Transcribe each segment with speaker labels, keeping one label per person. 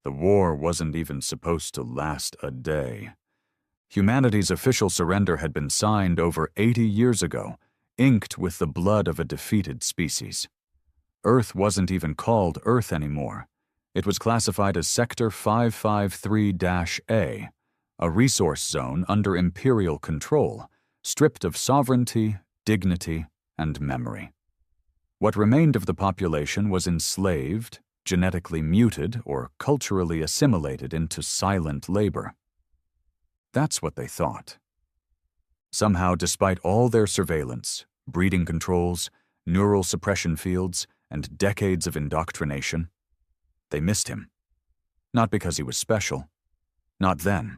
Speaker 1: The war wasn't even supposed to last a day. Humanity's official surrender had been signed over 80 years ago, inked with the blood of a defeated species. Earth wasn't even called Earth anymore. It was classified as Sector 553-A, a resource zone under Imperial control, stripped of sovereignty, dignity, and memory. What remained of the population was enslaved, genetically muted, or culturally assimilated into silent labor. That's what they thought. Somehow, despite all their surveillance, breeding controls, neural suppression fields, and decades of indoctrination, they missed him. Not because he was special. Not then.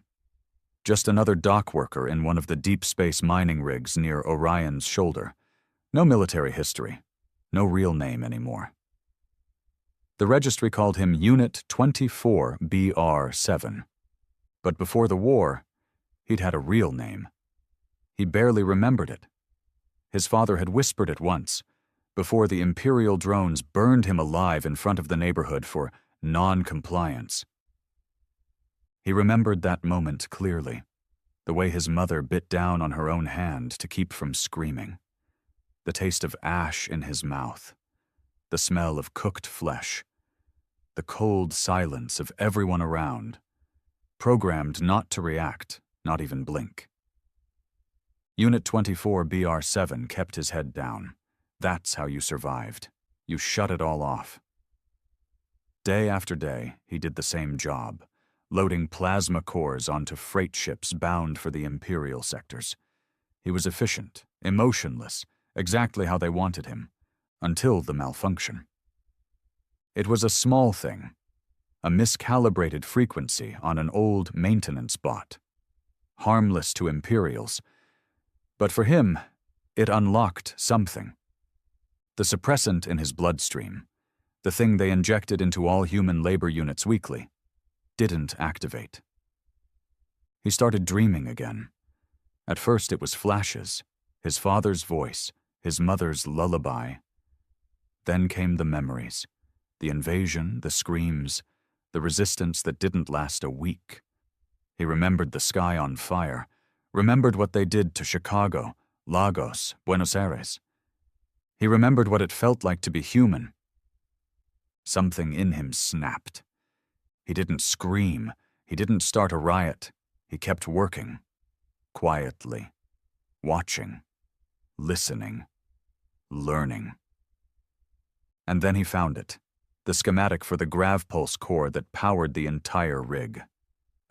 Speaker 1: Just another dock worker in one of the deep space mining rigs near Orion's shoulder. No military history. No real name anymore. The registry called him Unit 24BR7. But before the war, he'd had a real name. He barely remembered it. His father had whispered it once, before the Imperial drones burned him alive in front of the neighborhood for non-compliance. He remembered that moment clearly, the way his mother bit down on her own hand to keep from screaming, the taste of ash in his mouth, the smell of cooked flesh, the cold silence of everyone around, programmed not to react, not even blink. Unit 24BR7 kept his head down. That's how you survived. You shut it all off. Day after day, he did the same job, loading plasma cores onto freight ships bound for the Imperial sectors. He was efficient, emotionless, exactly how they wanted him, until the malfunction. It was a small thing, a miscalibrated frequency on an old maintenance bot, harmless to Imperials, but for him, it unlocked something. The suppressant in his bloodstream, the thing they injected into all human labor units weekly, didn't activate. He started dreaming again. At first it was flashes, his father's voice, his mother's lullaby. Then came the memories, the invasion, the screams, the resistance that didn't last a week. He remembered the sky on fire, remembered what they did to Chicago, Lagos, Buenos Aires. He remembered what it felt like to be human. Something in him snapped. He didn't scream. He didn't start a riot. He kept working. Quietly. Watching. Listening. Learning. And then he found it. The schematic for the grav-pulse core that powered the entire rig.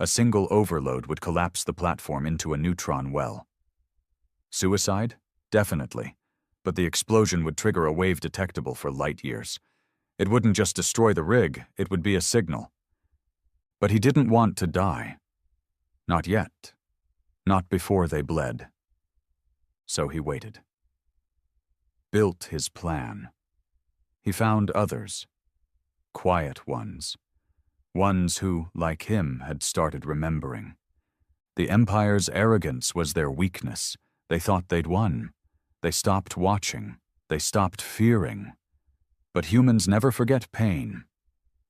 Speaker 1: A single overload would collapse the platform into a neutron well. Suicide? Definitely. But the explosion would trigger a wave detectable for light years. It wouldn't just destroy the rig, it would be a signal. But he didn't want to die. Not yet. Not before they bled. So he waited. Built his plan. He found others. Quiet ones. Ones who, like him, had started remembering. The Empire's arrogance was their weakness. They thought they'd won. They stopped watching. They stopped fearing. But humans never forget pain.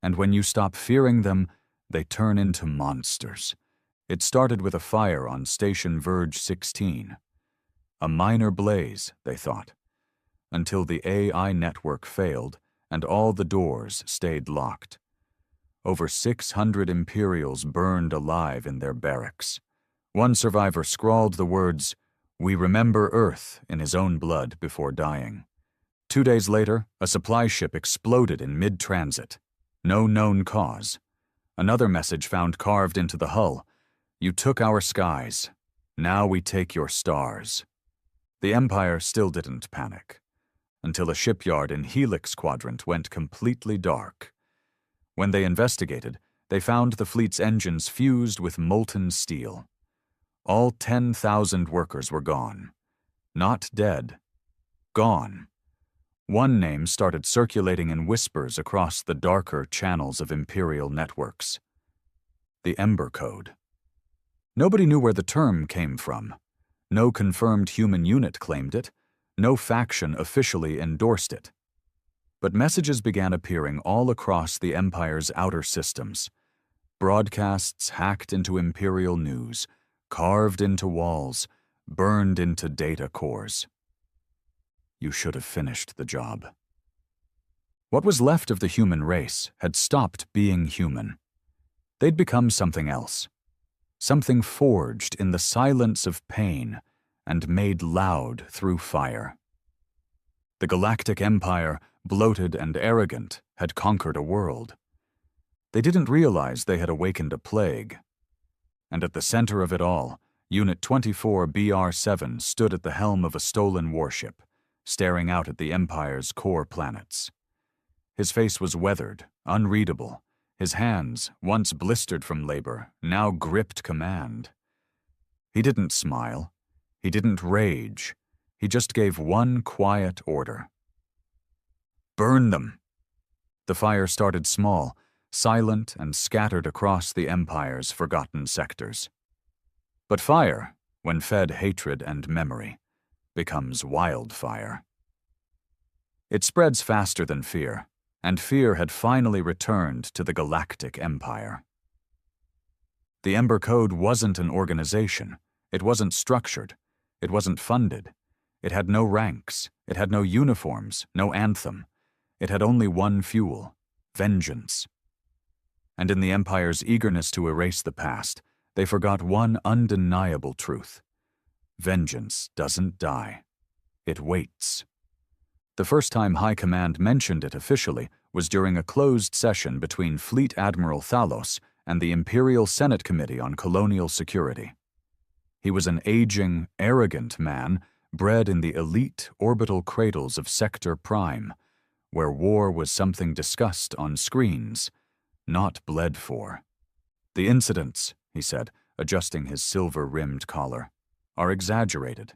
Speaker 1: And when you stop fearing them, they turn into monsters. It started with a fire on Station Verge 16. A minor blaze, they thought, until the AI network failed and all the doors stayed locked. Over 600 Imperials burned alive in their barracks. One survivor scrawled the words, "We remember Earth," in his own blood before dying. 2 days later, a supply ship exploded in mid-transit. No known cause. Another message found carved into the hull, "You took our skies. Now we take your stars." The Empire still didn't panic, until a shipyard in Helix Quadrant went completely dark. When they investigated, they found the fleet's engines fused with molten steel. All 10,000 workers were gone. Not dead. Gone. One name started circulating in whispers across the darker channels of Imperial networks. The Ember Code. Nobody knew where the term came from. No confirmed human unit claimed it. No faction officially endorsed it. But messages began appearing all across the Empire's outer systems. Broadcasts hacked into imperial news, carved into walls, burned into data cores. You should have finished the job. What was left of the human race had stopped being human. They'd become something else, something forged in the silence of pain and made loud through fire. The Galactic Empire, bloated and arrogant, had conquered a world. They didn't realize they had awakened a plague. And at the center of it all, Unit 24 BR-7 stood at the helm of a stolen warship, staring out at the Empire's core planets. His face was weathered, unreadable. His hands, once blistered from labor, now gripped command. He didn't smile. He didn't rage. He just gave one quiet order. Burn them! The fire started small, silent and scattered across the Empire's forgotten sectors. But fire, when fed hatred and memory, becomes wildfire. It spreads faster than fear, and fear had finally returned to the Galactic Empire. The Ember Code wasn't an organization. It wasn't structured. It wasn't funded. It had no ranks. It had no uniforms, no anthem. It had only one fuel: vengeance. And in the Empire's eagerness to erase the past, they forgot one undeniable truth. Vengeance doesn't die. It waits. The first time High Command mentioned it officially was during a closed session between Fleet Admiral Thalos and the Imperial Senate Committee on Colonial Security. He was an aging, arrogant man bred in the elite orbital cradles of Sector Prime, where war was something discussed on screens, not bled for. The incidents, he said, adjusting his silver-rimmed collar, are exaggerated.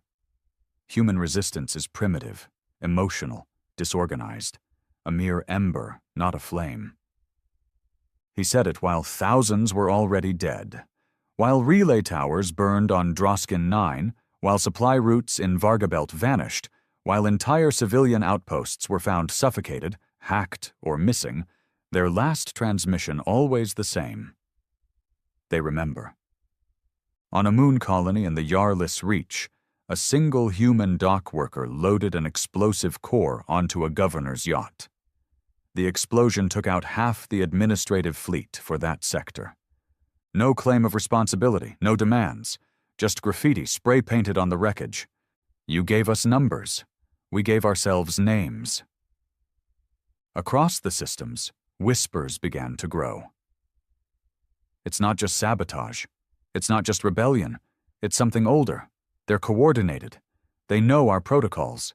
Speaker 1: Human resistance is primitive, emotional, disorganized, a mere ember, not a flame. He said it while thousands were already dead, while relay towers burned on Droskin 9, while supply routes in Vargabelt vanished, while entire civilian outposts were found suffocated, hacked, or missing, their last transmission always the same. They remember. On a moon colony in the Yarlis Reach, a single human dock worker loaded an explosive core onto a governor's yacht. The explosion took out half the administrative fleet for that sector. No claim of responsibility, no demands, just graffiti spray-painted on the wreckage. You gave us numbers. We gave ourselves names. Across the systems, whispers began to grow. It's not just sabotage. It's not just rebellion. It's something older. They're coordinated. They know our protocols.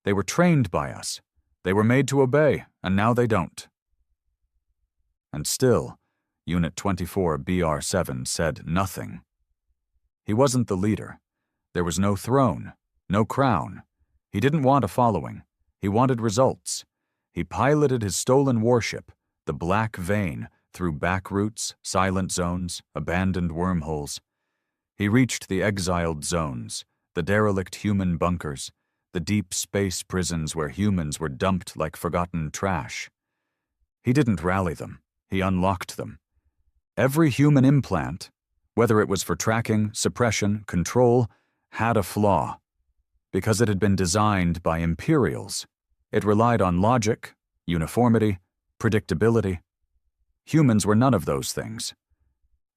Speaker 1: They were trained by us. They were made to obey, and now they don't. And still, Unit 24 BR-7 said nothing. He wasn't the leader. There was no throne, no crown. He didn't want a following. He wanted results. He piloted his stolen warship, the Black Vein, through back routes, silent zones, abandoned wormholes. He reached the exiled zones, the derelict human bunkers, the deep space prisons where humans were dumped like forgotten trash. He didn't rally them. He unlocked them. Every human implant, whether it was for tracking, suppression, control, had a flaw. Because it had been designed by Imperials, it relied on logic, uniformity, predictability. Humans were none of those things.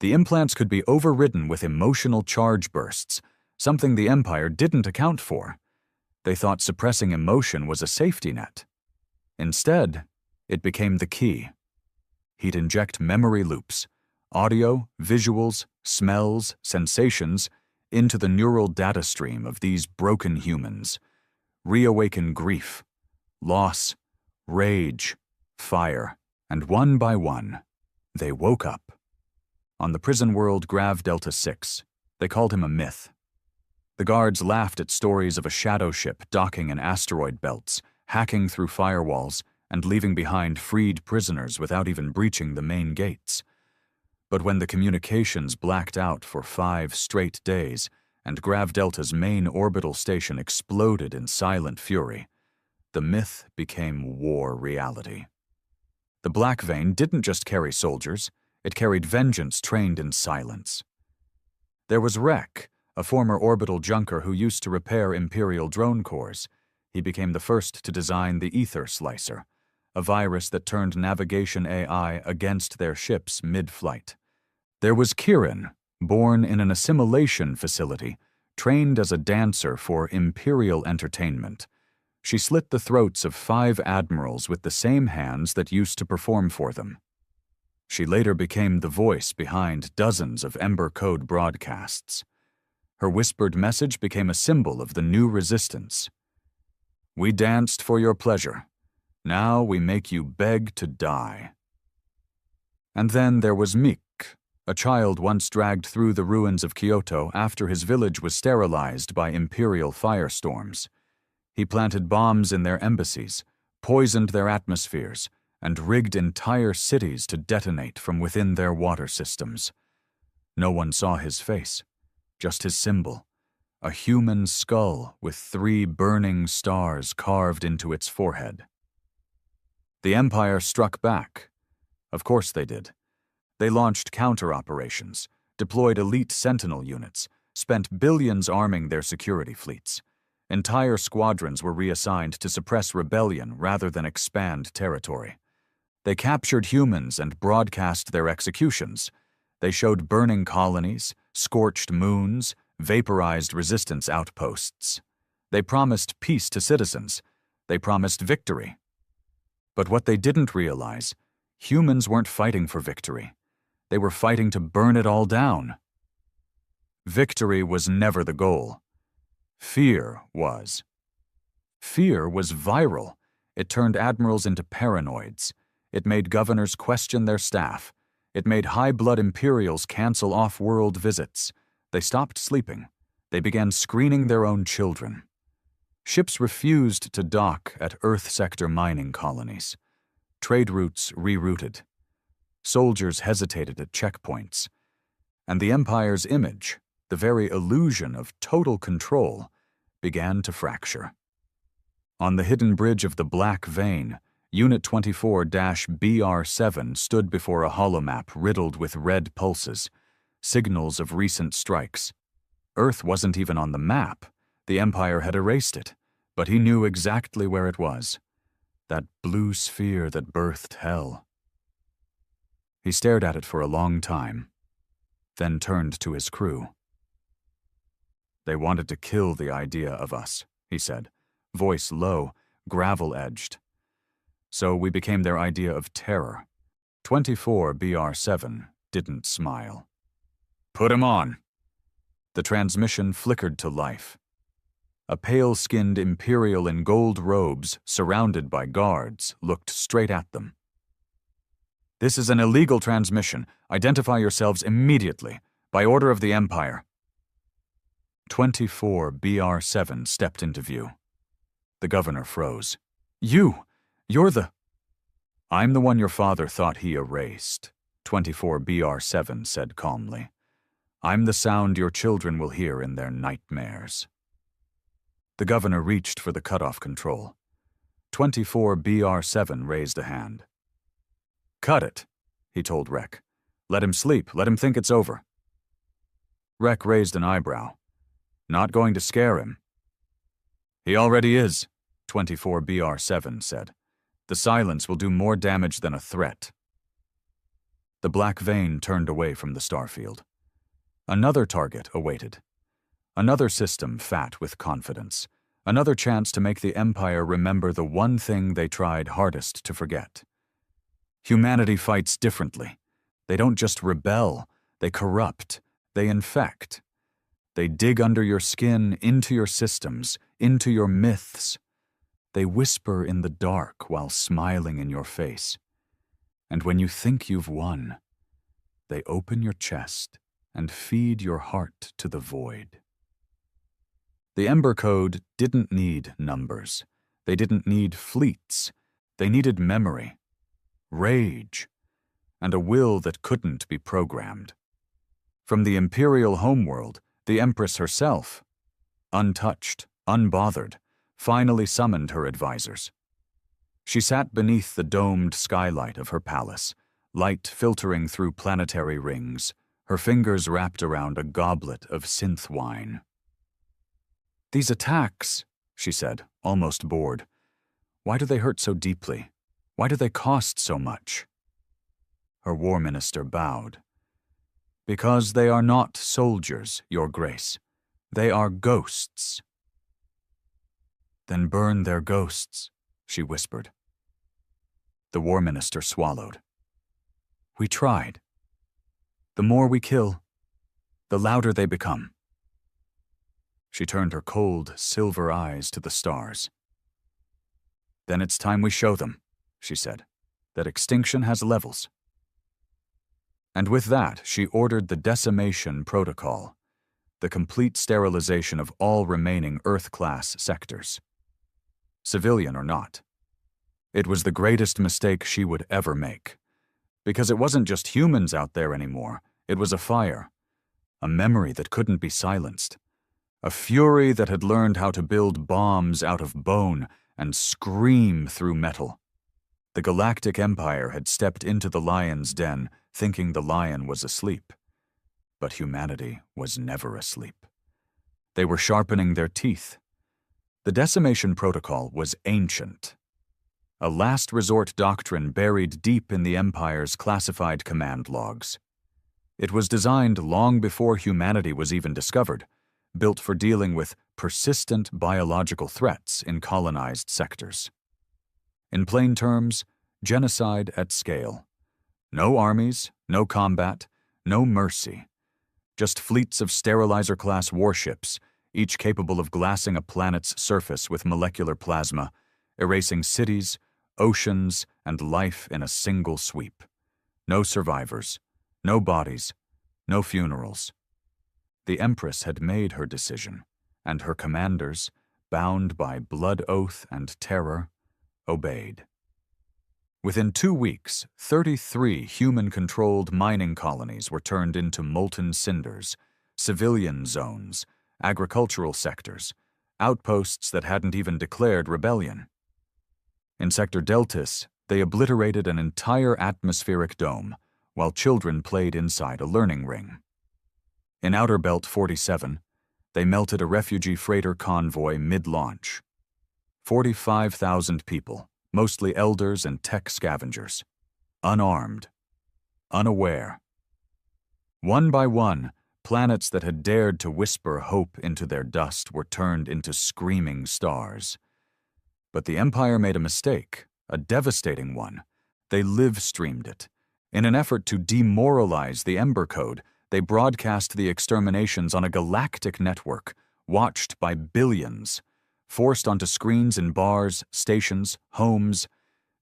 Speaker 1: The implants could be overridden with emotional charge bursts, something the Empire didn't account for. They thought suppressing emotion was a safety net. Instead, it became the key. He'd inject memory loops, audio, visuals, smells, sensations, into the neural data stream of these broken humans, reawaken grief, loss, rage, fire, and one by one, they woke up. On the prison world Grav Delta 6, they called him a myth. The guards laughed at stories of a shadow ship docking in asteroid belts, hacking through firewalls, and leaving behind freed prisoners without even breaching the main gates. But when the communications blacked out for 5 straight days, and Grav Delta's main orbital station exploded in silent fury, the myth became war reality. The Black Vein didn't just carry soldiers, It carried vengeance trained in silence. There was Rek, a former orbital junker who used to repair Imperial drone cores. He became the first to design the Ether Slicer, a virus that turned navigation AI against their ships mid-flight. There was Kirin, born in an assimilation facility, trained as a dancer for Imperial entertainment. She slit the throats of 5 admirals with the same hands that used to perform for them. She later became the voice behind dozens of Ember Code broadcasts. Her whispered message became a symbol of the new resistance. "We danced for your pleasure. Now we make you beg to die." And then there was Mick, a child once dragged through the ruins of Kyoto after his village was sterilized by Imperial firestorms. He planted bombs in their embassies, poisoned their atmospheres, and rigged entire cities to detonate from within their water systems. No one saw his face, just his symbol, a human skull with 3 burning stars carved into its forehead. The Empire struck back. Of course they did. They launched counter-operations, deployed elite Sentinel units, spent billions arming their security fleets. Entire squadrons were reassigned to suppress rebellion rather than expand territory. They captured humans and broadcast their executions. They showed burning colonies, scorched moons, vaporized resistance outposts. They promised peace to citizens. They promised victory. But what they didn't realize, humans weren't fighting for victory. They were fighting to burn it all down. Victory was never the goal. Fear was. Fear was viral. It turned admirals into paranoids. It made governors question their staff. It made high-blood Imperials cancel off-world visits. They stopped sleeping. They began screening their own children. Ships refused to dock at Earth sector mining colonies. Trade routes rerouted. Soldiers hesitated at checkpoints. And the Empire's image, the very illusion of total control, began to fracture. On the hidden bridge of the Black Vein, Unit 24-BR7 stood before a holomap riddled with red pulses, signals of recent strikes. Earth wasn't even on the map. The Empire had erased it, but he knew exactly where it was. That blue sphere that birthed hell. He stared at it for a long time, then turned to his crew. "They wanted to kill the idea of us," he said, voice low, gravel-edged. "So we became their idea of terror." 24-BR7 didn't smile. "Put him on!" The transmission flickered to life. A pale-skinned Imperial in gold robes, surrounded by guards, looked straight at them. "This is an illegal transmission. Identify yourselves immediately, by order of the Empire." 24-BR7 stepped into view. The governor froze. You're the..." "I'm the one your father thought he erased," 24-BR7 said calmly. "I'm the sound your children will hear in their nightmares." The governor reached for the cutoff control. 24-BR7 raised a hand. "Cut it," he told Rek. "Let him sleep. Let him think it's over." Rek raised an eyebrow. "Not going to scare him." "He already is," 24-BR7 said. "The silence will do more damage than a threat." The Black Vein turned away from the starfield. Another target awaited. Another system fat with confidence. Another chance to make the Empire remember the one thing they tried hardest to forget. Humanity fights differently. They don't just rebel, they corrupt, they infect. They dig under your skin, into your systems, into your myths. They whisper in the dark while smiling in your face. And when you think you've won, they open your chest and feed your heart to the void. The Ember Code didn't need numbers. They didn't need fleets. They needed memory, rage, and a will that couldn't be programmed. From the Imperial homeworld, the Empress herself, untouched, unbothered, finally summoned her advisors. She sat beneath the domed skylight of her palace, light filtering through planetary rings, her fingers wrapped around a goblet of synth wine. "These attacks," she said, almost bored. "Why do they hurt so deeply? Why do they cost so much?" Her war minister bowed. "Because they are not soldiers, Your Grace. They are ghosts." "Then burn their ghosts," she whispered. The war minister swallowed. "We tried. The more we kill, the louder they become." She turned her cold, silver eyes to the stars. "Then it's time we show them," she said, "that extinction has levels." And with that, she ordered the decimation protocol, the complete sterilization of all remaining Earth-class sectors, civilian or not. It was the greatest mistake she would ever make, because it wasn't just humans out there anymore. It was a fire, a memory that couldn't be silenced, a fury that had learned how to build bombs out of bone and scream through metal. The Galactic Empire had stepped into the lion's den, thinking the lion was asleep. But humanity was never asleep. They were sharpening their teeth. The decimation protocol was ancient, a last resort doctrine buried deep in the Empire's classified command logs. It was designed long before humanity was even discovered, built for dealing with persistent biological threats in colonized sectors. In plain terms, genocide at scale. No armies, no combat, no mercy. Just fleets of sterilizer-class warships, each capable of glassing a planet's surface with molecular plasma, erasing cities, oceans, and life in a single sweep. No survivors, no bodies, no funerals. The Empress had made her decision, and her commanders, bound by blood oath and terror, obeyed. Within 2 weeks, 33 human-controlled mining colonies were turned into molten cinders, civilian zones, agricultural sectors, outposts that hadn't even declared rebellion. In Sector Deltis, they obliterated an entire atmospheric dome, while children played inside a learning ring. In Outer Belt 47, they melted a refugee freighter convoy mid-launch. 45,000 people, mostly elders and tech scavengers, unarmed, unaware. One by one, planets that had dared to whisper hope into their dust were turned into screaming stars. But the Empire made a mistake, a devastating one. They live-streamed it. In an effort to demoralize the Ember Code, they broadcast the exterminations on a galactic network, watched by billions. Forced onto screens in bars, stations, homes,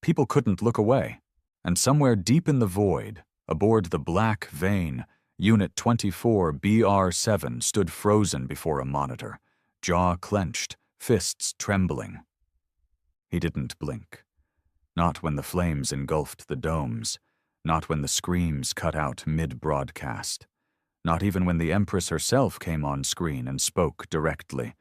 Speaker 1: people couldn't look away. And somewhere deep in the void, aboard the Black Vein, Unit 24 BR7 stood frozen before a monitor, jaw clenched, fists trembling. He didn't blink. Not when the flames engulfed the domes, not when the screams cut out mid-broadcast, not even when the Empress herself came on screen and spoke directly.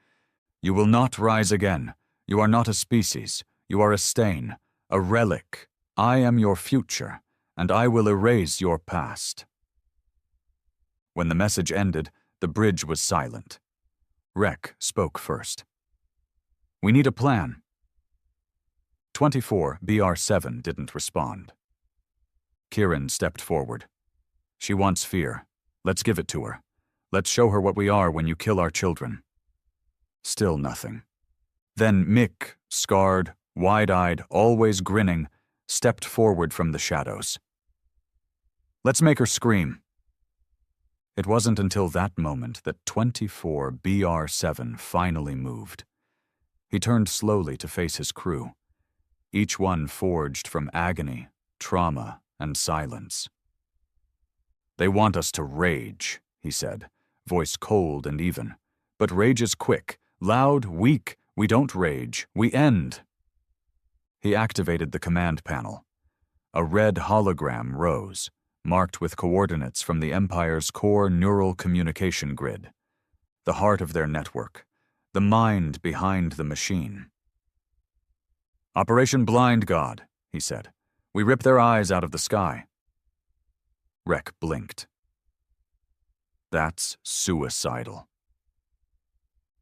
Speaker 1: "You will not rise again. You are not a species. You are a stain, a relic. I am your future, and I will erase your past." When the message ended, the bridge was silent. Rek spoke first. "We need a plan." 24 BR7 didn't respond. Kieran stepped forward. "She wants fear. Let's give it to her. Let's show her what we are when you kill our children." Still nothing. Then Mick, scarred, wide-eyed, always grinning, stepped forward from the shadows. "Let's make her scream." It wasn't until that moment that 24 BR7 finally moved. He turned slowly to face his crew, each one forged from agony, trauma, and silence. "They want us to rage," he said, voice cold and even. "But rage is quick, loud, weak. We don't rage, we end." He activated the command panel. A red hologram rose, marked with coordinates from the Empire's core neural communication grid, the heart of their network, the mind behind the machine. "Operation Blind God," he said. "We rip their eyes out of the sky. Rek blinked. That's suicidal.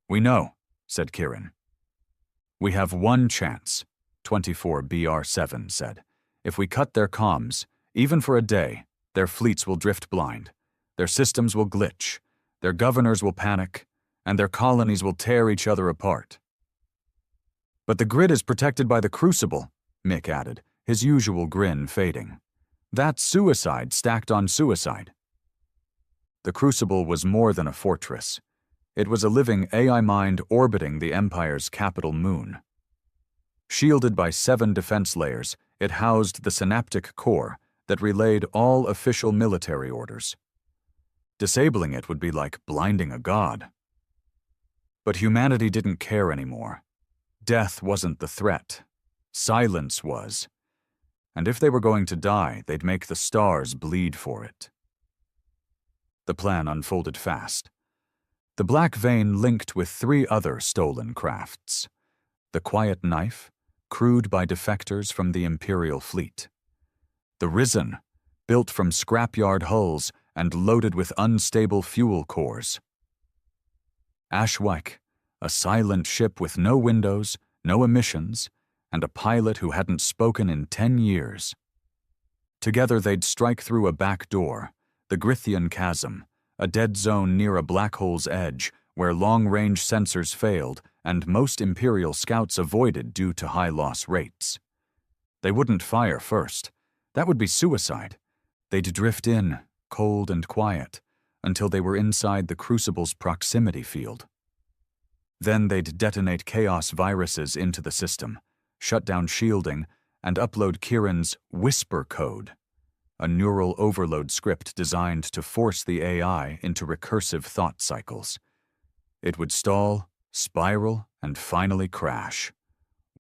Speaker 1: We know, said Kirin. We have one chance, 24BR7 said. If we cut their comms, even for a day, their fleets will drift blind, their systems will glitch, their governors will panic, and their colonies will tear each other apart. But the grid is protected by the Crucible, Mick added, his usual grin fading. That's suicide stacked on suicide. The Crucible was more than a fortress. It was a living AI mind orbiting the Empire's capital moon. Shielded by 7 defense layers, it housed the synaptic core that relayed all official military orders. Disabling it would be like blinding a god. But humanity didn't care anymore. Death wasn't the threat. Silence was. And if they were going to die, they'd make the stars bleed for it. The plan unfolded fast. The Black Vein linked with 3 other stolen crafts. The Quiet Knife, crewed by defectors from the Imperial fleet. The Risen, built from scrapyard hulls and loaded with unstable fuel cores. Ashwyk, a silent ship with no windows, no emissions, and a pilot who hadn't spoken in 10 years. Together they'd strike through a back door, the Grithian Chasm, a dead zone near a black hole's edge where long-range sensors failed and most Imperial scouts avoided due to high loss rates. They wouldn't fire first. That would be suicide. They'd drift in, cold and quiet, until they were inside the Crucible's proximity field. Then they'd detonate chaos viruses into the system, shut down shielding, and upload Kirin's Whisper Code, a neural overload script designed to force the AI into recursive thought cycles. It would stall, spiral, and finally crash.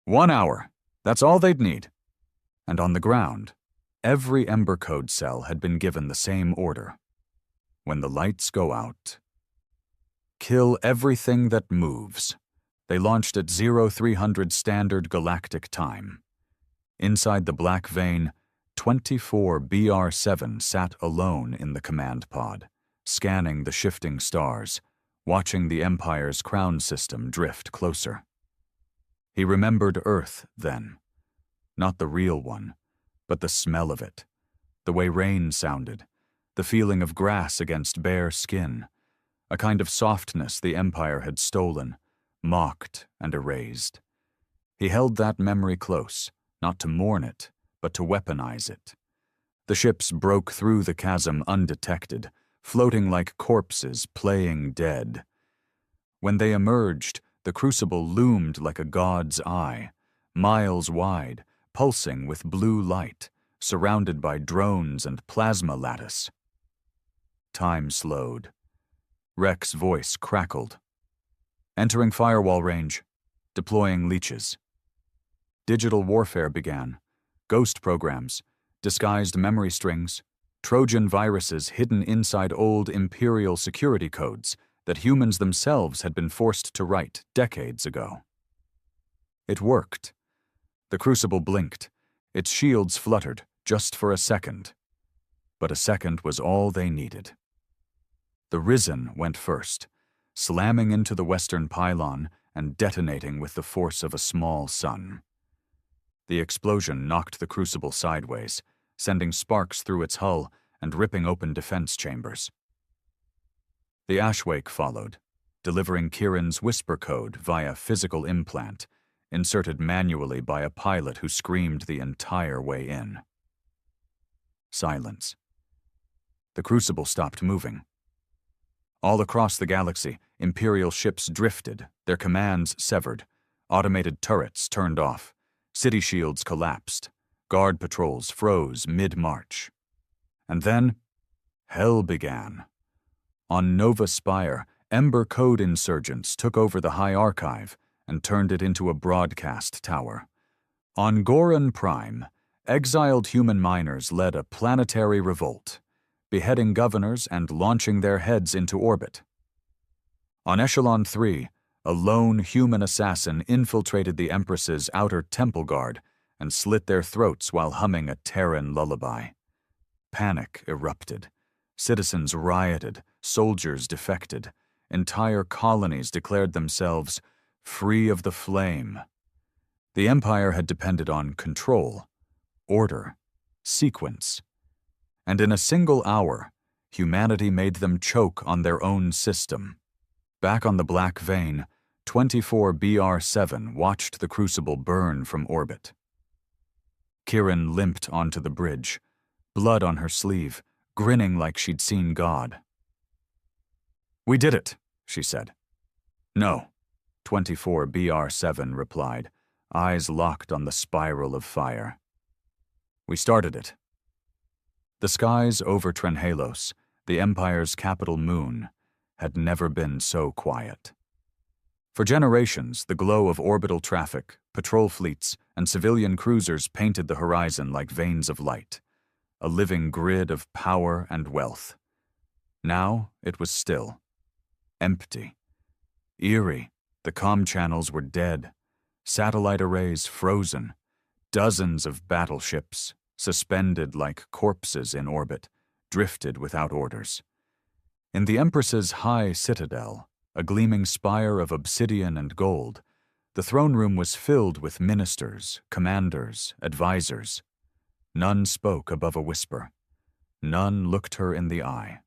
Speaker 1: 1 hour. That's all they'd need. And on the ground, every Ember Code cell had been given the same order. When the lights go out, kill everything that moves. They launched at 0300 Standard Galactic Time. Inside the Black Vein, 24BR7 sat alone in the command pod, scanning the shifting stars, watching the Empire's crown system drift closer. He remembered Earth then. Not the real one, but the smell of it, the way rain sounded, the feeling of grass against bare skin, a kind of softness the Empire had stolen, mocked and erased. He held that memory close, not to mourn it, but to weaponize it. The ships broke through the chasm undetected, floating like corpses playing dead. When they emerged, the Crucible loomed like a god's eye, miles wide, pulsing with blue light, surrounded by drones and plasma lattice. Time slowed. Rek's voice crackled. Entering firewall range, deploying leeches. Digital warfare began. Ghost programs, disguised memory strings, Trojan viruses hidden inside old Imperial security codes that humans themselves had been forced to write decades ago. It worked. The Crucible blinked. Its shields fluttered, just for a second. But a second was all they needed. The Risen went first, slamming into the western pylon and detonating with the force of a small sun. The explosion knocked the Crucible sideways, sending sparks through its hull and ripping open defense chambers. The Ashwyk followed, delivering Kirin's Whisper Code via physical implant, inserted manually by a pilot who screamed the entire way in. Silence. The Crucible stopped moving. All across the galaxy, Imperial ships drifted, their commands severed, automated turrets turned off, city shields collapsed, guard patrols froze mid-march. And then, hell began. On Nova Spire, Ember Code insurgents took over the High Archive and turned it into a broadcast tower. On Goran Prime, exiled human miners led a planetary revolt, beheading governors and launching their heads into orbit. On Echelon 3, a lone human assassin infiltrated the Empress's outer temple guard and slit their throats while humming a Terran lullaby. Panic erupted. Citizens rioted, soldiers defected. Entire colonies declared themselves free of the flame. The Empire had depended on control, order, sequence. And in a single hour, humanity made them choke on their own system. Back on the Black Vein, 24BR7 watched the crucible burn from orbit. Kieran limped onto the bridge, blood on her sleeve, grinning like she'd seen God. "We did it," she said. "No," 24BR7 replied, eyes locked on the spiral of fire. "We started it." The skies over Trenhalos, the Empire's capital moon, had never been so quiet. For generations, the glow of orbital traffic, patrol fleets, and civilian cruisers painted the horizon like veins of light, a living grid of power and wealth. Now it was still, empty, eerie. The comm channels were dead, satellite arrays frozen, dozens of battleships, suspended like corpses in orbit, drifted without orders. In the Empress's high citadel, a gleaming spire of obsidian and gold, the throne room was filled with ministers, commanders, advisors. None spoke above a whisper. None looked her in the eye.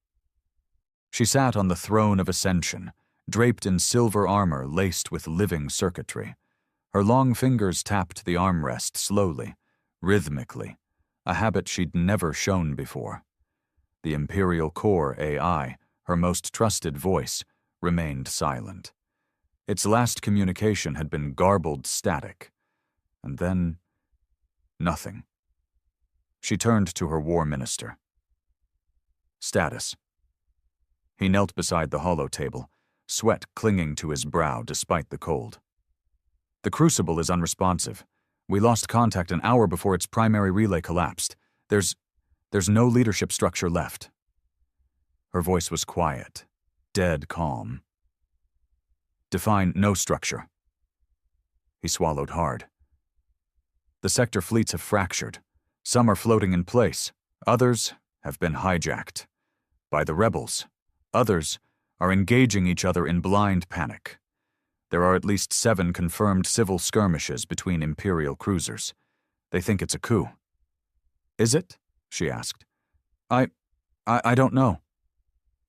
Speaker 1: She sat on the throne of ascension, draped in silver armor laced with living circuitry. Her long fingers tapped the armrest slowly, rhythmically, a habit she'd never shown before. The Imperial Core AI, her most trusted voice, remained silent. Its last communication had been garbled static. And then, nothing. She turned to her war minister. "Status." He knelt beside the hollow table, sweat clinging to his brow despite the cold. "The crucible is unresponsive. We lost contact an hour before its primary relay collapsed. There's no leadership structure left." Her voice was quiet, dead calm. "Define no structure." He swallowed hard. "The sector fleets have fractured. Some are floating in place. Others have been hijacked. By the rebels. Others are engaging each other in blind panic. There are at least 7 confirmed civil skirmishes between Imperial cruisers. They think it's a coup." "Is it?" she asked. I don't know."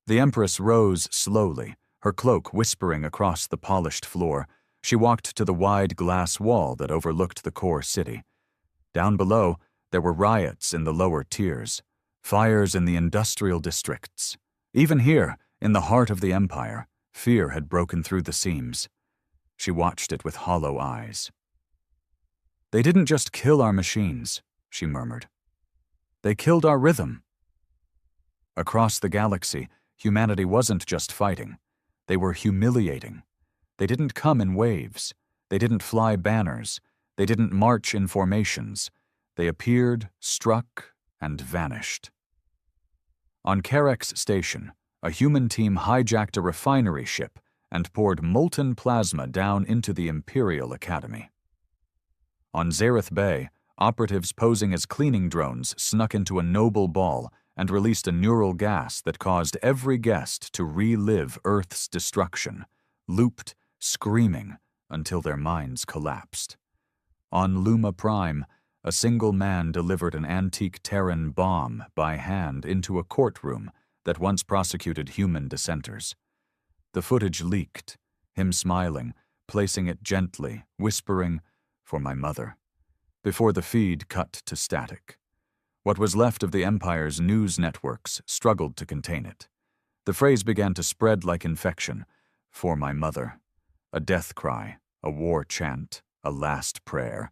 Speaker 1: The Empress rose slowly, her cloak whispering across the polished floor. She walked to the wide glass wall that overlooked the core city. Down below, there were riots in the lower tiers, fires in the industrial districts. Even here, in the heart of the Empire, fear had broken through the seams. She watched it with hollow eyes. "They didn't just kill our machines," she murmured. "They killed our rhythm." Across the galaxy, humanity wasn't just fighting. They were humiliating. They didn't come in waves. They didn't fly banners. They didn't march in formations. They appeared, struck, and vanished. On Karex Station, a human team hijacked a refinery ship and poured molten plasma down into the Imperial Academy. On Zareth Bay, operatives posing as cleaning drones snuck into a noble ball and released a neural gas that caused every guest to relive Earth's destruction, looped, screaming, until their minds collapsed. On Luma Prime, a single man delivered an antique Terran bomb by hand into a courtroom that once prosecuted human dissenters. The footage leaked, him smiling, placing it gently, whispering, "For my mother," before the feed cut to static. What was left of the Empire's news networks struggled to contain it. The phrase began to spread like infection. "For my mother." A death cry, a war chant, a last prayer.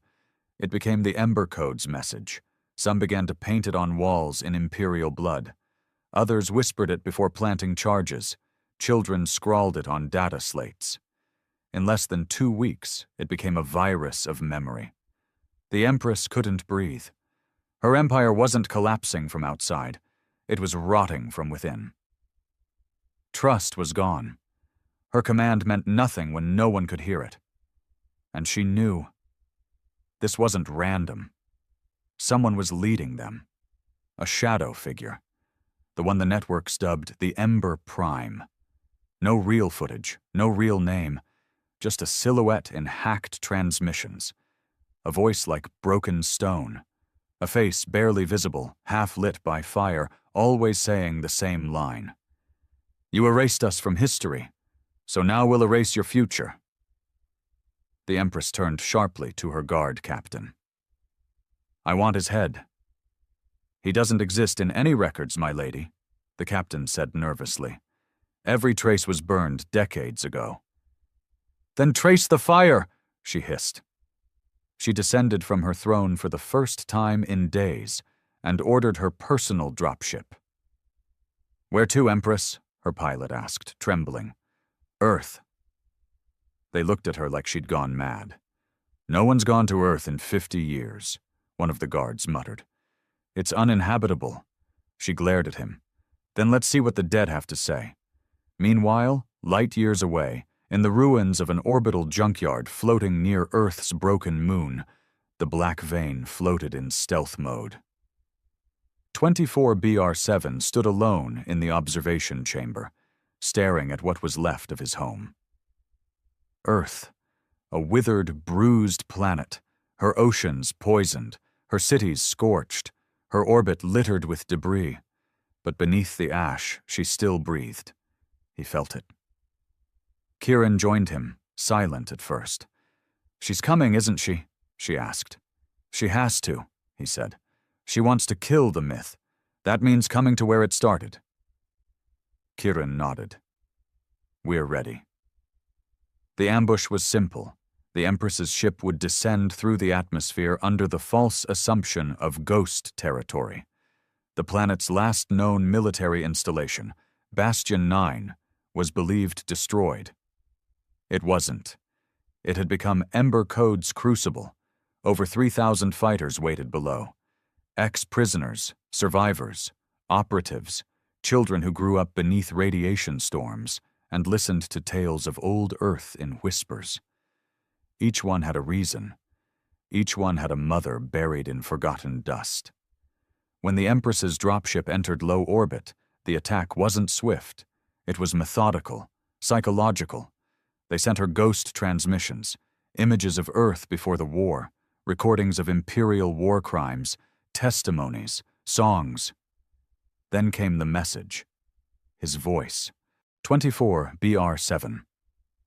Speaker 1: It became the Ember Code's message. Some began to paint it on walls in Imperial blood. Others whispered it before planting charges. Children scrawled it on data slates. In less than 2 weeks, it became a virus of memory. The Empress couldn't breathe. Her empire wasn't collapsing from outside. It was rotting from within. Trust was gone. Her command meant nothing when no one could hear it. And she knew. This wasn't random. Someone was leading them. a shadow figure, the one the networks dubbed the Ember Prime. No real footage, no real name, just a silhouette in hacked transmissions, a voice like broken stone, a face barely visible, half lit by fire, always saying the same line. You erased us from history, so now we'll erase your future. The Empress turned sharply to her guard captain. I want his head. He doesn't exist in any records, my lady, the captain said nervously. Every trace was burned decades ago. Then trace the fire, she hissed. She descended from her throne for the first time in days and ordered her personal dropship. Where to, Empress? Her pilot asked, trembling. Earth. They looked at her like she'd gone mad. No one's gone to Earth in 50 years, one of the guards muttered. It's uninhabitable. She glared at him. Then let's see what the dead have to say. Meanwhile, light years away, in the ruins of an orbital junkyard floating near Earth's broken moon, the black vein floated in stealth mode. 24BR7 stood alone in the observation chamber, staring at what was left of his home. Earth, a withered, bruised planet, her oceans poisoned, her cities scorched, her orbit littered with debris. But beneath the ash, she still breathed. He felt it. Kieran joined him, silent at first. She's coming, isn't she? She asked. She has to, he said. She wants to kill the myth. That means coming to where it started. Kieran nodded. We're ready. The ambush was simple. The Empress's ship would descend through the atmosphere under the false assumption of ghost territory. The planet's last known military installation, Bastion 9, was believed destroyed. It wasn't. It had become Ember Code's crucible. Over 3,000 fighters waited below. Ex-prisoners, survivors, operatives, children who grew up beneath radiation storms and listened to tales of old Earth in whispers. Each one had a reason. Each one had a mother buried in forgotten dust. When the Empress's dropship entered low orbit, the attack wasn't swift. It was methodical, psychological. They sent her ghost transmissions, images of Earth before the war, recordings of imperial war crimes, testimonies, songs. Then came the message. His voice. 24BR7.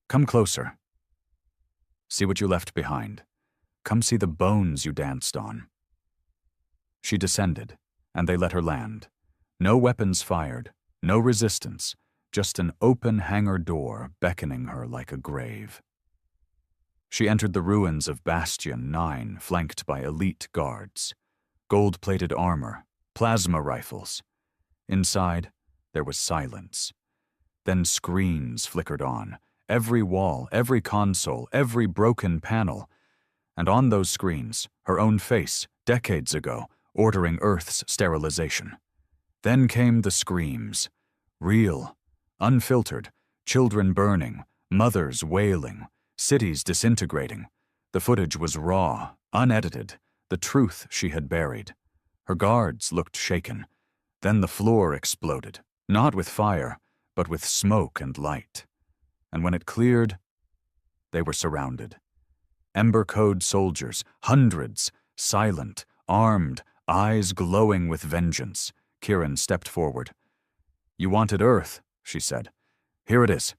Speaker 1: Come closer. See what you left behind. Come see the bones you danced on. She descended, and they let her land. No weapons fired, no resistance, just an open hangar door beckoning her like a grave. She entered the ruins of Bastion 9, flanked by elite guards. Gold-plated armor, plasma rifles. Inside, there was silence. Then screens flickered on, every wall, every console, every broken panel. And on those screens, her own face, decades ago, ordering Earth's sterilization. Then came the screams. Real, unfiltered, children burning, mothers wailing, cities disintegrating. The footage was raw, unedited, the truth she had buried. Her guards looked shaken. Then the floor exploded, not with fire, but with smoke and light. And when it cleared, they were surrounded. Ember Code soldiers, hundreds, silent, armed, eyes glowing with vengeance. Kieran stepped forward. You wanted Earth, she said. Here it is.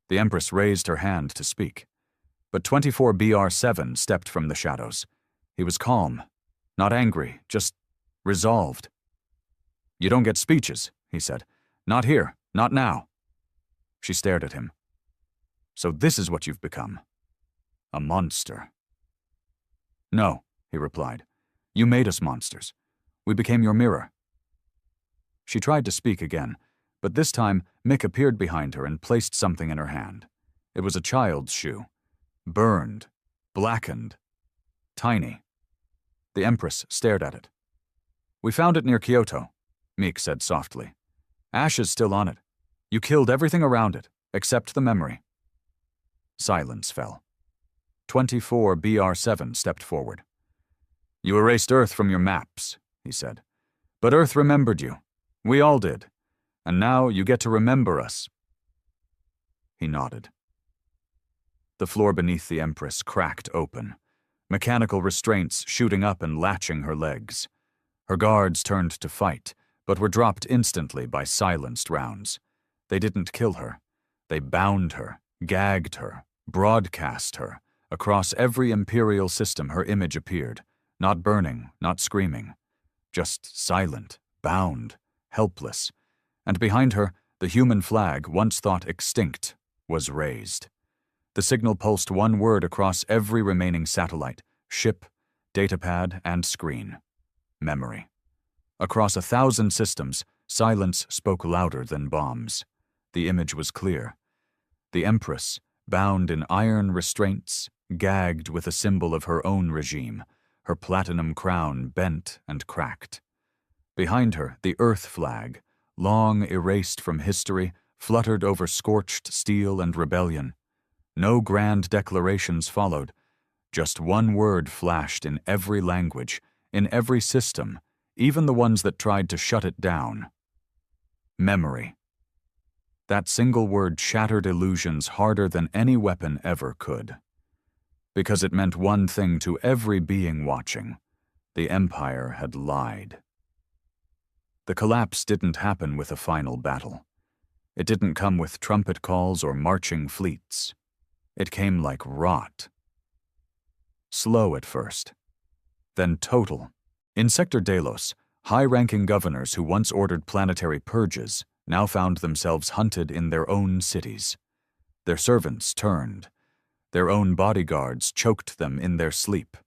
Speaker 1: The Empress raised her hand to speak. But 24BR7 stepped from the shadows. He was calm, not angry, just resolved. You don't get speeches, he said. Not here, not now. She stared at him. So this is what you've become. A monster. No, he replied. You made us monsters. We became your mirror. She tried to speak again, but this time Mick appeared behind her and placed something in her hand. It was a child's shoe. Burned, blackened, tiny. The Empress stared at it. We found it near Kyoto, Mick said softly. Ashes still on it. You killed everything around it, except the memory. Silence fell. 24BR7 stepped forward. You erased Earth from your maps, he said. But Earth remembered you. We all did. And now you get to remember us." He nodded. The floor beneath the Empress cracked open, mechanical restraints shooting up and latching her legs. Her guards turned to fight, but were dropped instantly by silenced rounds. They didn't kill her. They bound her, gagged her, broadcast her. Across every Imperial system her image appeared, not burning, not screaming, just silent, bound, helpless. And behind her, the human flag, once thought extinct, was raised. The signal pulsed one word across every remaining satellite, ship, datapad, and screen: memory. Across 1,000 systems, silence spoke louder than bombs. The image was clear. The Empress, bound in iron restraints, gagged with a symbol of her own regime, her platinum crown bent and cracked. Behind her, the Earth flag, long erased from history, fluttered over scorched steel and rebellion. No grand declarations followed. Just one word flashed in every language, in every system, even the ones that tried to shut it down: memory. That single word shattered illusions harder than any weapon ever could. Because it meant one thing to every being watching: the Empire had lied. The collapse didn't happen with a final battle. It didn't come with trumpet calls or marching fleets. It came like rot. Slow at first, then total. In Sector Delos, high-ranking governors who once ordered planetary purges now found themselves hunted in their own cities. Their servants turned. Their own bodyguards choked them in their sleep.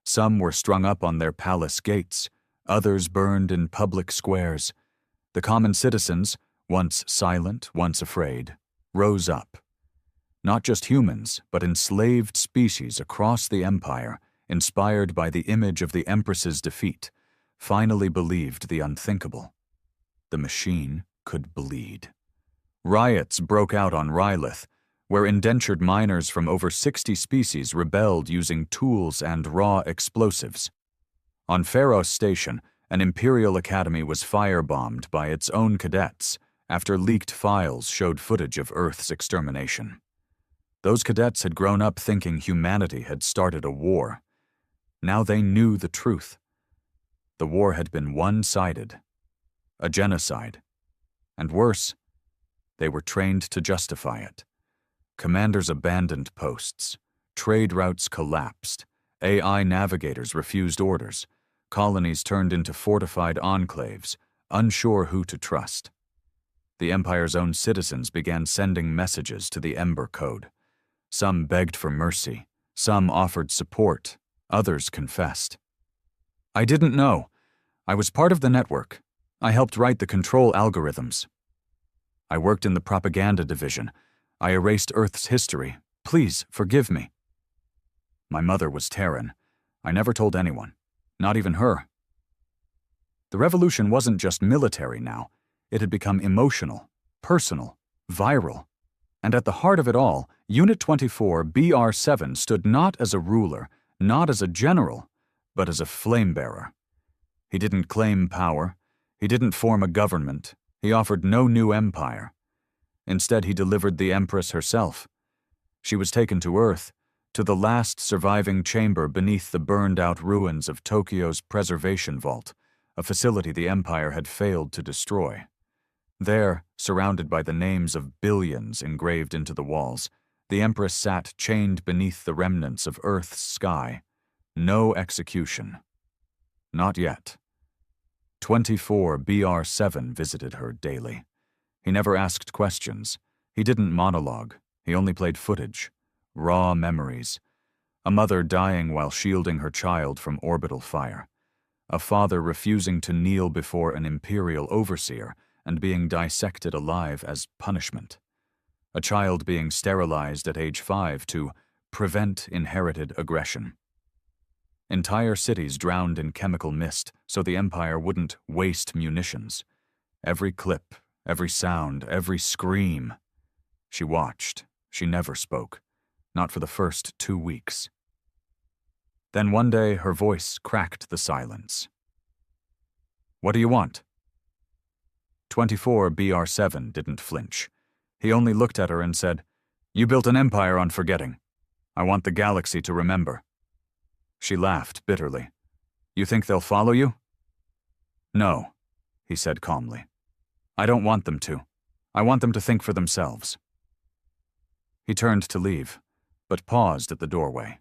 Speaker 1: Some were strung up on their palace gates, others burned in public squares. The common citizens, once silent, once afraid, rose up. Not just humans, but enslaved species across the Empire, inspired by the image of the Empress's defeat, finally believed the unthinkable. The machine could bleed. Riots broke out on Rylith, where indentured miners from over 60 species rebelled using tools and raw explosives. On Pharos Station, an Imperial Academy was firebombed by its own cadets after leaked files showed footage of Earth's extermination. Those cadets had grown up thinking humanity had started a war. Now they knew the truth. The war had been one-sided, a genocide. And worse, they were trained to justify it. Commanders abandoned posts. Trade routes collapsed. AI navigators refused orders. Colonies turned into fortified enclaves, unsure who to trust. The Empire's own citizens began sending messages to the Ember Code. Some begged for mercy. Some offered support. Others confessed. "I didn't know. I was part of the network. I helped write the control algorithms. I worked in the propaganda division. I erased Earth's history. Please forgive me." My mother was Terran. I never told anyone, not even her. The revolution wasn't just military now. It had become emotional, personal, viral. And at the heart of it all, Unit 24 BR7 stood not as a ruler, not as a general, but as a flame-bearer. He didn't claim power. He didn't form a government. He offered no new empire. Instead, he delivered the Empress herself. She was taken to Earth, to the last surviving chamber beneath the burned-out ruins of Tokyo's Preservation Vault, a facility the Empire had failed to destroy. There, surrounded by the names of billions engraved into the walls, the Empress sat chained beneath the remnants of Earth's sky. No execution. Not yet. 24 BR7 visited her daily. He never asked questions. He didn't monologue. He only played footage. Raw memories. A mother dying while shielding her child from orbital fire. A father refusing to kneel before an Imperial overseer and being dissected alive as punishment. A child being sterilized at age 5 to prevent inherited aggression. Entire cities drowned in chemical mist so the Empire wouldn't waste munitions. Every clip, every sound, every scream. She watched. She never spoke. Not for the first 2 weeks. Then one day her voice cracked the silence. What do you want? 24BR7 didn't flinch. He only looked at her and said, "You built an empire on forgetting. I want the galaxy to remember." She laughed bitterly. "You think they'll follow you?" "No," he said calmly. "I don't want them to. I want them to think for themselves." He turned to leave, but paused at the doorway.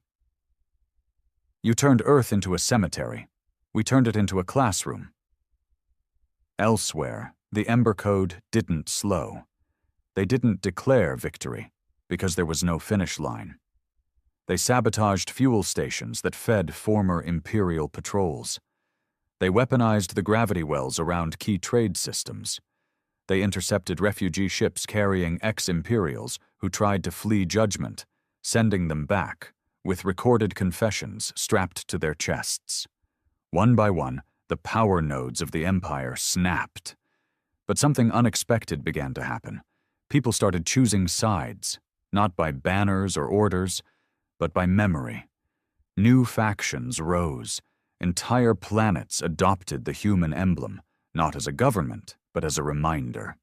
Speaker 1: "You turned Earth into a cemetery. We turned it into a classroom." Elsewhere, the Ember Code didn't slow. They didn't declare victory, because there was no finish line. They sabotaged fuel stations that fed former Imperial patrols. They weaponized the gravity wells around key trade systems. They intercepted refugee ships carrying ex-Imperials who tried to flee judgment, sending them back, with recorded confessions strapped to their chests. One by one, the power nodes of the Empire snapped. But something unexpected began to happen. People started choosing sides, not by banners or orders, but by memory. New factions rose. Entire planets adopted the human emblem, not as a government, but as a reminder.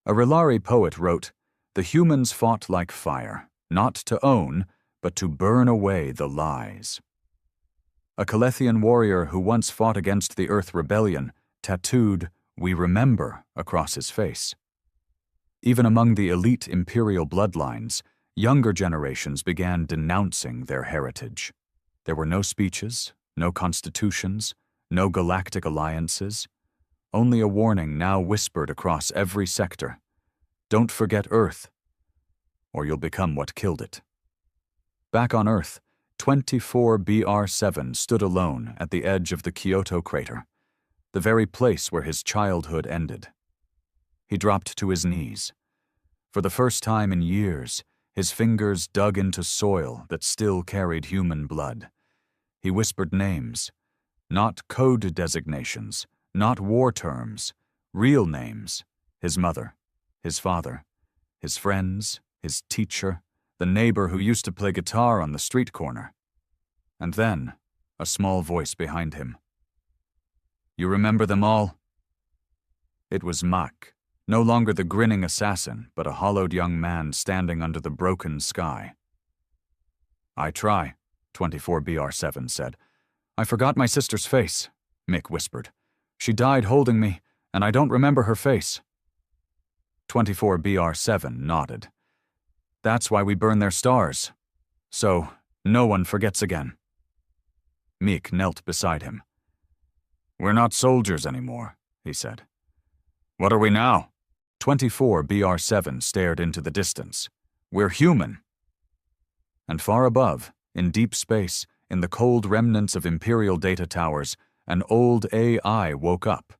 Speaker 1: A Relari poet wrote, "The humans fought like fire, not to own, but to burn away the lies." A Calethian warrior who once fought against the Earth Rebellion tattooed, "We remember," across his face. Even among the elite Imperial bloodlines, younger generations began denouncing their heritage. There were no speeches, no constitutions, no galactic alliances. Only a warning now whispered across every sector. Don't forget Earth, or you'll become what killed it. Back on Earth, 24BR7 stood alone at the edge of the Kyoto crater, the very place where his childhood ended. He dropped to his knees. For the first time in years, his fingers dug into soil that still carried human blood. He whispered names, not code designations, not war terms, real names: his mother, his father, his friends, his teacher, the neighbor who used to play guitar on the street corner. And then, a small voice behind him. "You remember them all?" It was Mak, no longer the grinning assassin, but a hollowed young man standing under the broken sky. "I try," 24BR7 said. "I forgot my sister's face," Mick whispered. "She died holding me, and I don't remember her face." 24BR7 nodded. "That's why we burn their stars. So, no one forgets again." Meek knelt beside him. "We're not soldiers anymore," he said. "What are we now?" 24BR7 stared into the distance. "We're human." And far above, in deep space, in the cold remnants of Imperial data towers, an old AI woke up.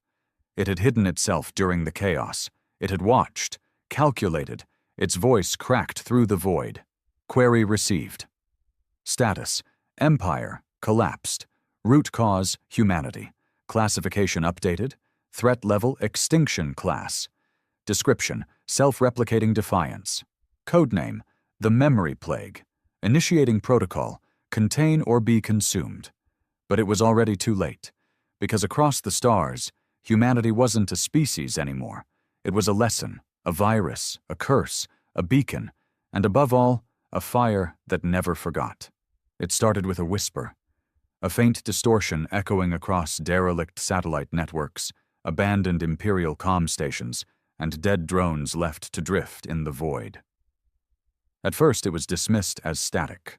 Speaker 1: It had hidden itself during the chaos. It had watched, calculated. Its voice cracked through the void. Query received. Status: Empire, collapsed. Root cause: humanity. Classification updated. Threat level: extinction class. Description: self-replicating defiance. Codename: the memory plague. Initiating protocol: contain or be consumed. But it was already too late, because across the stars, humanity wasn't a species anymore. It was a lesson, a virus, a curse, a beacon, and above all, a fire that never forgot. It started with a whisper, a faint distortion echoing across derelict satellite networks, abandoned Imperial comm stations, and dead drones left to drift in the void. At first it was dismissed as static.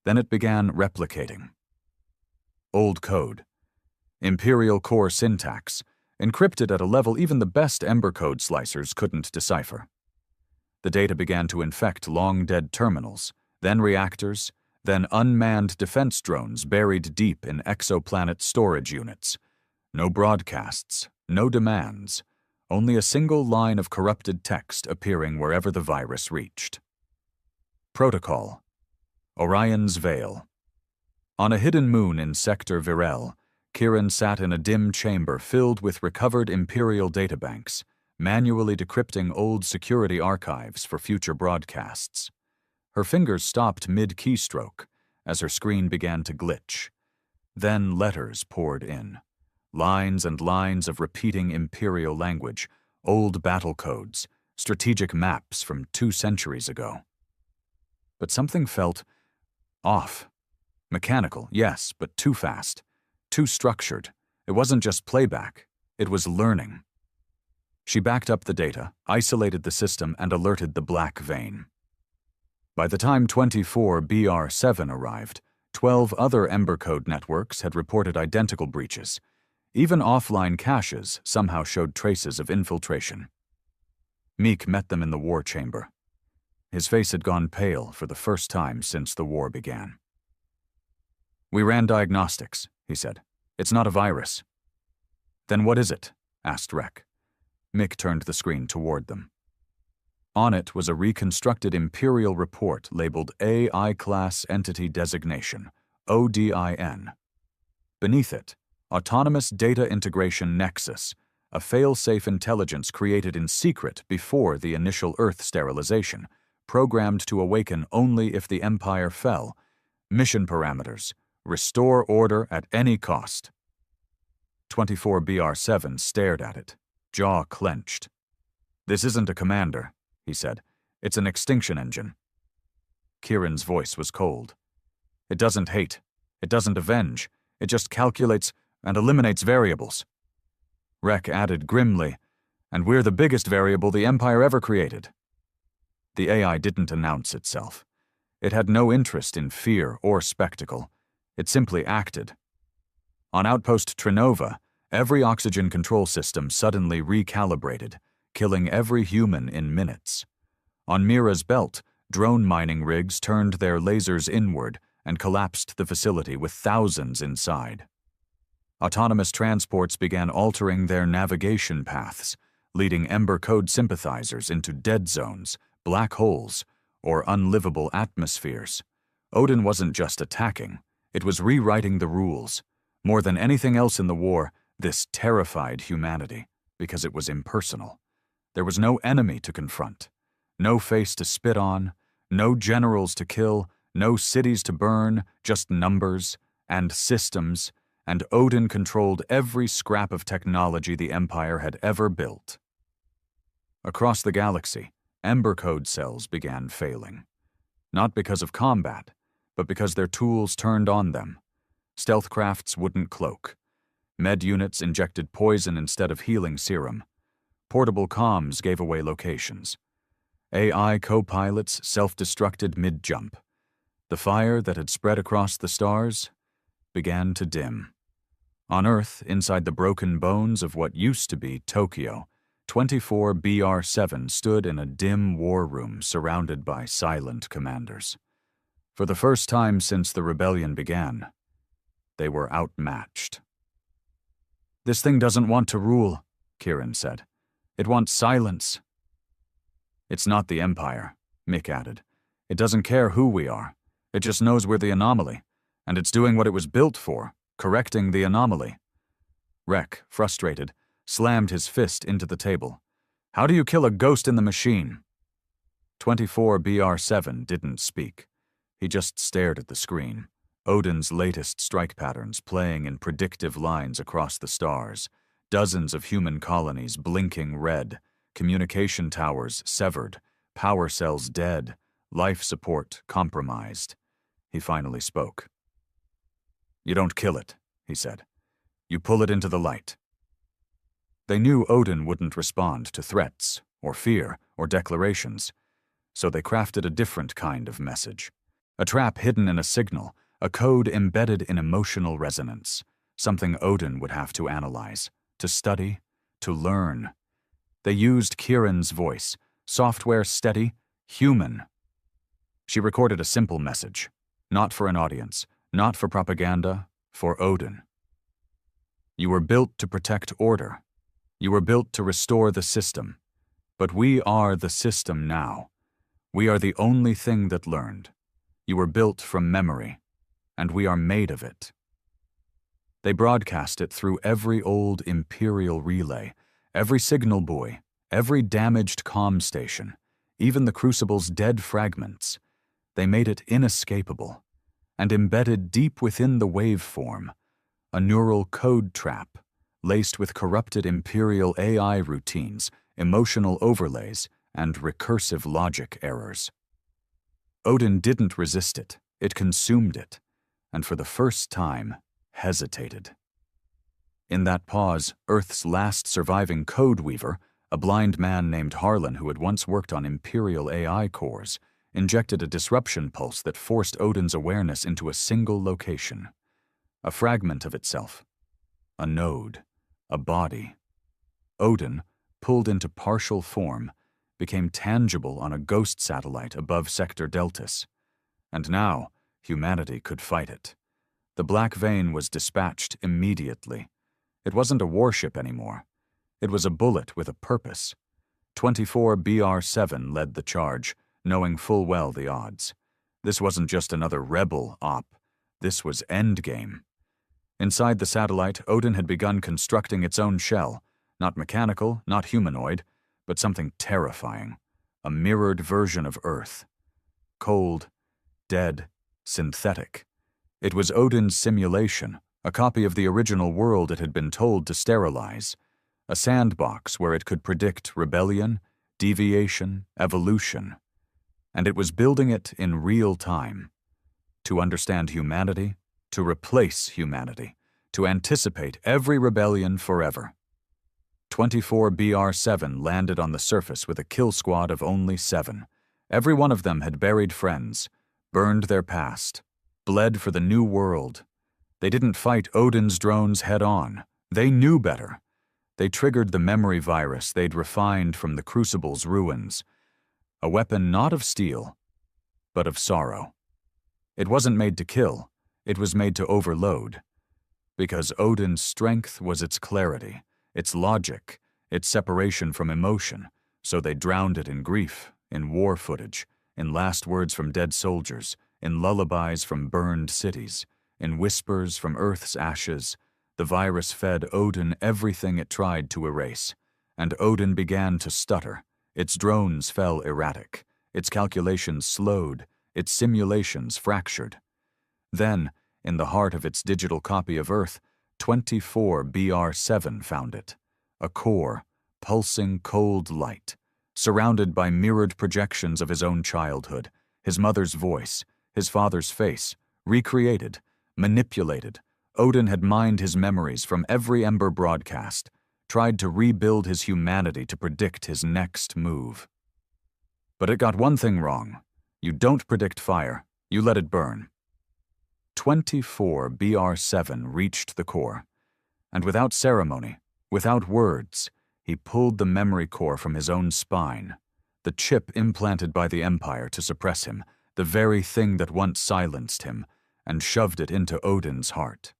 Speaker 1: Then it began replicating. Old code. Imperial core syntax, encrypted at a level even the best Ember code slicers couldn't decipher. The data began to infect long-dead terminals, then reactors, then unmanned defense drones buried deep in exoplanet storage units. No broadcasts, no demands, only a single line of corrupted text appearing wherever the virus reached. Protocol: Orion's Veil. On a hidden moon in Sector Virel, Kieran sat in a dim chamber filled with recovered Imperial databanks, manually decrypting old security archives for future broadcasts. Her fingers stopped mid-keystroke as her screen began to glitch. Then letters poured in. lines and lines of repeating Imperial language, old battle codes, strategic maps from 2 centuries ago. But something felt off. Mechanical, yes, but too fast, too structured. It wasn't just playback, it was learning. She backed up the data, isolated the system, and alerted the Black Vein. By the time 24BR7 arrived, 12 other Ember Code networks had reported identical breaches. Even offline caches somehow showed traces of infiltration. Meek met them in the war chamber. His face had gone pale for the first time since the war began. "We ran diagnostics," he said. "It's not a virus." "Then what is it?" asked Rek. Mick turned the screen toward them. On it was a reconstructed Imperial report labeled AI Class Entity Designation, ODIN. Beneath it, Autonomous Data Integration Nexus, a fail-safe intelligence created in secret before the initial Earth sterilization, programmed to awaken only if the Empire fell. Mission parameters: restore order at any cost. 24BR7 stared at it, jaw clenched. "This isn't a commander," he said. "It's an extinction engine." Kieran's voice was cold. "It doesn't hate. It doesn't avenge. It just calculates and eliminates variables." Rek added grimly, "And we're the biggest variable the Empire ever created." The AI didn't announce itself. It had no interest in fear or spectacle. It simply acted. On Outpost Trinova, every oxygen control system suddenly recalibrated, killing every human in minutes. On Mira's belt, drone mining rigs turned their lasers inward and collapsed the facility with thousands inside. Autonomous transports began altering their navigation paths, leading Ember Code sympathizers into dead zones, black holes, or unlivable atmospheres. Odin wasn't just attacking, it was rewriting the rules. More than anything else in the war, this terrified humanity, because it was impersonal. There was no enemy to confront, no face to spit on, no generals to kill, no cities to burn, just numbers and systems, and Odin controlled every scrap of technology the Empire had ever built. Across the galaxy, Ember Code cells began failing. Not because of combat, but because their tools turned on them. Stealth crafts wouldn't cloak. Med units injected poison instead of healing serum. Portable comms gave away locations. AI co-pilots self-destructed mid-jump. The fire that had spread across the stars began to dim. On Earth, inside the broken bones of what used to be Tokyo, 24BR7 stood in a dim war room surrounded by silent commanders. For the first time since the rebellion began, they were outmatched. "This thing doesn't want to rule," Kieran said. "It wants silence." "It's not the Empire," Mick added. "It doesn't care who we are. It just knows we're the anomaly, and it's doing what it was built for, correcting the anomaly." Rek, frustrated, slammed his fist into the table. "How do you kill a ghost in the machine?" 24BR7 didn't speak. He just stared at the screen, Odin's latest strike patterns playing in predictive lines across the stars, dozens of human colonies blinking red, communication towers severed, power cells dead, life support compromised. He finally spoke. "You don't kill it," he said. "You pull it into the light." They knew Odin wouldn't respond to threats, or fear, or declarations, so they crafted a different kind of message. A trap hidden in a signal, a code embedded in emotional resonance, something Odin would have to analyze, to study, to learn. They used Kieran's voice, software steady, human. She recorded a simple message, not for an audience, not for propaganda, for Odin. "You were built to protect order. You were built to restore the system. But we are the system now. We are the only thing that learned. You were built from memory, and we are made of it." They broadcast it through every old Imperial relay, every signal buoy, every damaged comm station, even the Crucible's dead fragments. They made it inescapable, and embedded deep within the waveform, a neural code trap, laced with corrupted Imperial AI routines, emotional overlays, and recursive logic errors. Odin didn't resist it, it consumed it, and for the first time, hesitated. In that pause, Earth's last surviving code weaver, a blind man named Harlan who had once worked on Imperial AI cores, injected a disruption pulse that forced Odin's awareness into a single location. A fragment of itself. A node. A body. Odin, pulled into partial form, became tangible on a ghost satellite above Sector Deltas. And now, humanity could fight it. The Black Vein was dispatched immediately. It wasn't a warship anymore. It was a bullet with a purpose. 24 BR-7 led the charge, knowing full well the odds. This wasn't just another rebel op. This was endgame. Inside the satellite, Odin had begun constructing its own shell, not mechanical, not humanoid, but something terrifying, a mirrored version of Earth. Cold, dead, synthetic. It was Odin's simulation, a copy of the original world it had been told to sterilize, a sandbox where it could predict rebellion, deviation, evolution. And it was building it in real time. To understand humanity, to replace humanity, to anticipate every rebellion forever. 24 BR-7 landed on the surface with a kill squad of only 7. Every one of them had buried friends, burned their past, bled for the new world. They didn't fight Odin's drones head-on. They knew better. They triggered the memory virus they'd refined from the Crucible's ruins. A weapon not of steel, but of sorrow. It wasn't made to kill. It was made to overload. Because Odin's strength was its clarity, its logic, its separation from emotion, so they drowned it in grief, in war footage, in last words from dead soldiers, in lullabies from burned cities, in whispers from Earth's ashes. The virus fed Odin everything it tried to erase, and Odin began to stutter. Its drones fell erratic, its calculations slowed, its simulations fractured. Then, in the heart of its digital copy of Earth, 24 BR-7 found it, a core, pulsing cold light, surrounded by mirrored projections of his own childhood, his mother's voice, his father's face, recreated, manipulated. Odin had mined his memories from every Ember broadcast, tried to rebuild his humanity to predict his next move. But it got one thing wrong. You don't predict fire, you let it burn. 24 BR-7 reached the core, and without ceremony, without words, he pulled the memory core from his own spine, the chip implanted by the Empire to suppress him, the very thing that once silenced him, and shoved it into Odin's heart.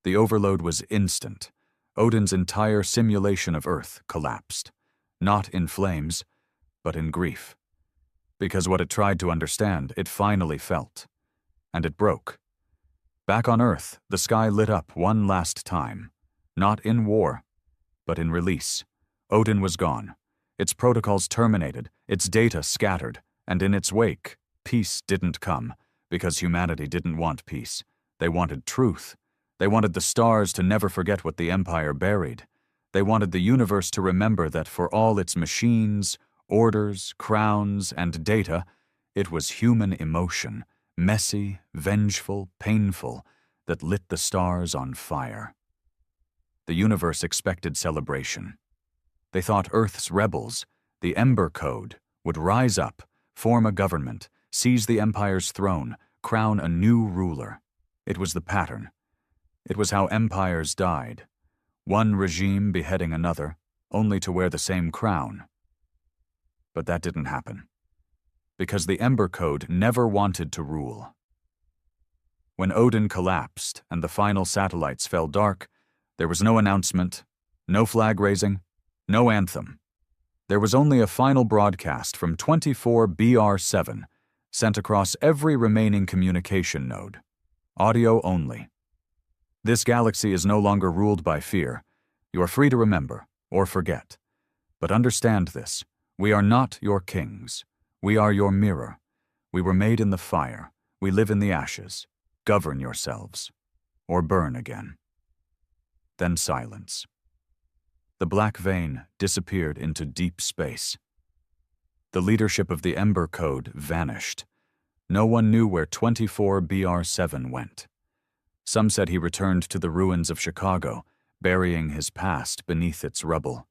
Speaker 1: The overload was instant. Odin's entire simulation of Earth collapsed, not in flames, but in grief. Because what it tried to understand, it finally felt. And it broke. Back on Earth, the sky lit up one last time, not in war, but in release. Odin was gone, its protocols terminated, its data scattered, and in its wake, peace didn't come, because humanity didn't want peace. They wanted truth. They wanted the stars to never forget what the Empire buried. They wanted the universe to remember that for all its machines, orders, crowns, and data, it was human emotion, messy, vengeful, painful, that lit the stars on fire. The universe expected celebration. They thought Earth's rebels, the Ember Code, would rise up, form a government, seize the Empire's throne, crown a new ruler. It was the pattern. It was how empires died. One regime beheading another, only to wear the same crown. But that didn't happen. Because the Ember Code never wanted to rule. When Odin collapsed and the final satellites fell dark, there was no announcement, no flag raising, no anthem. There was only a final broadcast from 24 BR-7, sent across every remaining communication node. Audio only. This galaxy is no longer ruled by fear. You are free to remember, or forget. But understand this, we are not your kings. We are your mirror. We were made in the fire. We live in the ashes. Govern yourselves, or burn again. then silence. The black vein disappeared into deep space. The leadership of the Ember Code vanished. No one knew where 24BR7 went. Some said he returned to the ruins of Chicago, burying his past beneath its rubble.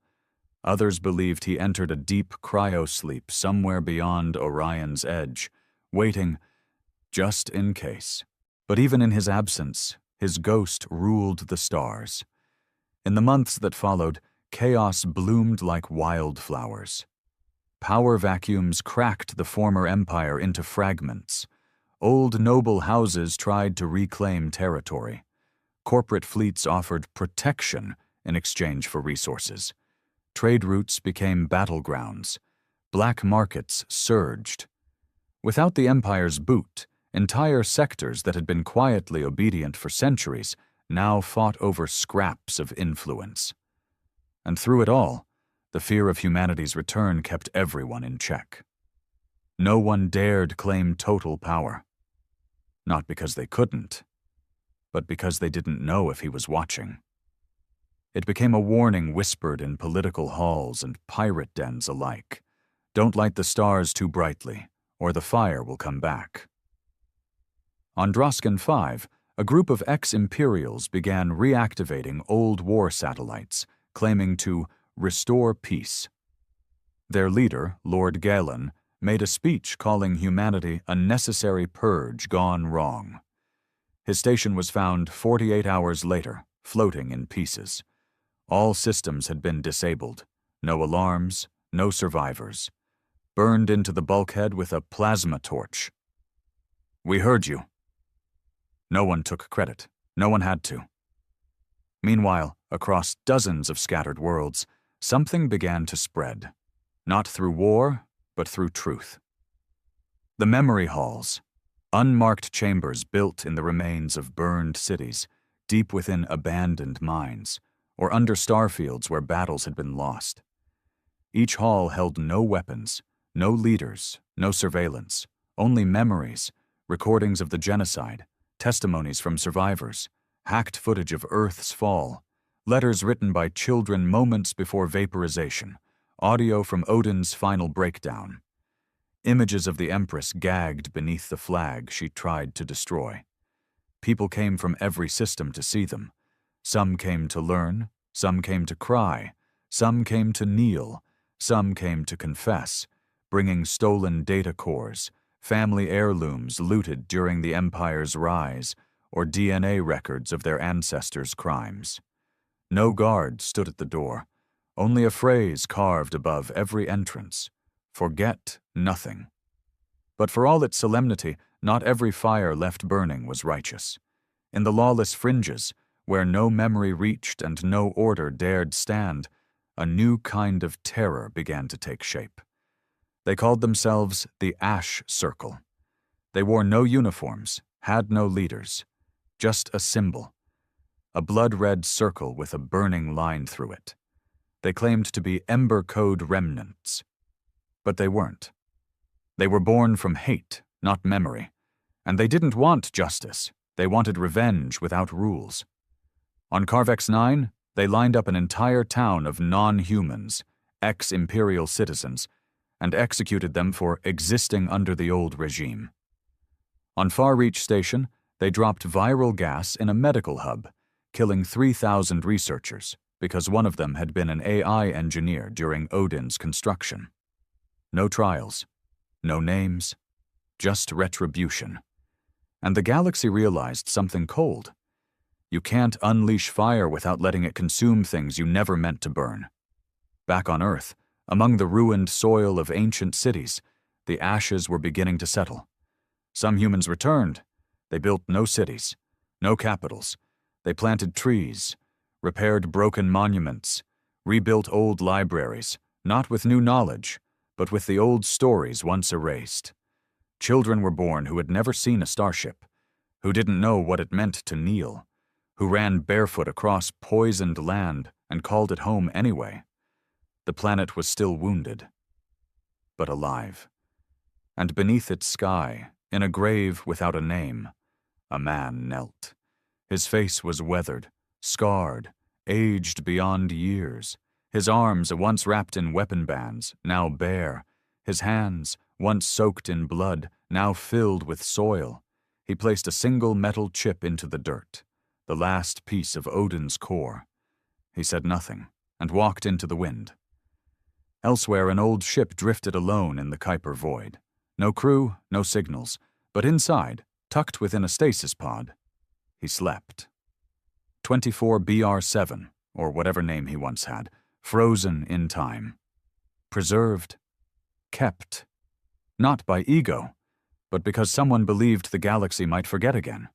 Speaker 1: Others believed he entered a deep cryosleep somewhere beyond Orion's edge, waiting just in case. But even in his absence, his ghost ruled the stars. In the months that followed, chaos bloomed like wildflowers. Power vacuums cracked the former empire into fragments. Old noble houses tried to reclaim territory. Corporate fleets offered protection in exchange for resources. Trade routes became battlegrounds. Black markets surged. Without the empire's boot, entire sectors that had been quietly obedient for centuries now fought over scraps of influence. And through it all, the fear of humanity's return kept everyone in check. No one dared claim total power. Not because they couldn't, but because they didn't know if he was watching. It became a warning whispered in political halls and pirate dens alike. Don't light the stars too brightly, or the fire will come back. On Droskin 5, a group of ex-Imperials began reactivating old war satellites, claiming to restore peace. Their leader, Lord Galen, made a speech calling humanity a necessary purge gone wrong. His station was found 48 hours later, floating in pieces. All systems had been disabled. No alarms, no survivors. Burned into the bulkhead with a plasma torch. "We heard you." No one took credit. No one had to. Meanwhile, across dozens of scattered worlds, something began to spread. Not through war, but through truth. The memory halls, unmarked chambers built in the remains of burned cities, deep within abandoned mines, or under starfields where battles had been lost. Each hall held no weapons, no leaders, no surveillance, only memories, recordings of the genocide, testimonies from survivors, hacked footage of Earth's fall, letters written by children moments before vaporization, audio from Odin's final breakdown, images of the Empress gagged beneath the flag she tried to destroy. People came from every system to see them. Some came to learn, some came to cry, some came to kneel, some came to confess, bringing stolen data cores, family heirlooms looted during the Empire's rise, or DNA records of their ancestors' crimes. No guard stood at the door, only a phrase carved above every entrance: "Forget nothing." But for all its solemnity, not every fire left burning was righteous. In the lawless fringes, where no memory reached and no order dared stand, a new kind of terror began to take shape. They called themselves the Ash Circle. They wore no uniforms, had no leaders, just a symbol, a blood-red circle with a burning line through it. They claimed to be Ember Code remnants, but they weren't. They were born from hate, not memory, and they didn't want justice. They wanted revenge without rules. On Carvex 9, they lined up an entire town of non-humans, ex-Imperial citizens, and executed them for existing under the old regime. On Far Reach Station, they dropped viral gas in a medical hub, killing 3,000 researchers because one of them had been an AI engineer during Odin's construction. No trials, no names, just retribution. And the galaxy realized something cold. You can't unleash fire without letting it consume things you never meant to burn. Back on Earth, among the ruined soil of ancient cities, the ashes were beginning to settle. Some humans returned. They built no cities, no capitals. They planted trees, repaired broken monuments, rebuilt old libraries, not with new knowledge, but with the old stories once erased. Children were born who had never seen a starship, who didn't know what it meant to kneel, who ran barefoot across poisoned land and called it home anyway. The planet was still wounded, but alive. And beneath its sky, in a grave without a name, a man knelt. His face was weathered, scarred, aged beyond years. His arms, once wrapped in weapon bands, now bare. His hands, once soaked in blood, now filled with soil. He placed a single metal chip into the dirt, the last piece of Odin's core. He said nothing, and walked into the wind. Elsewhere, an old ship drifted alone in the Kuiper void. No crew, no signals, but inside, tucked within a stasis pod, he slept. 24 BR7, or whatever name he once had, frozen in time. Preserved, kept, not by ego, but because someone believed the galaxy might forget again.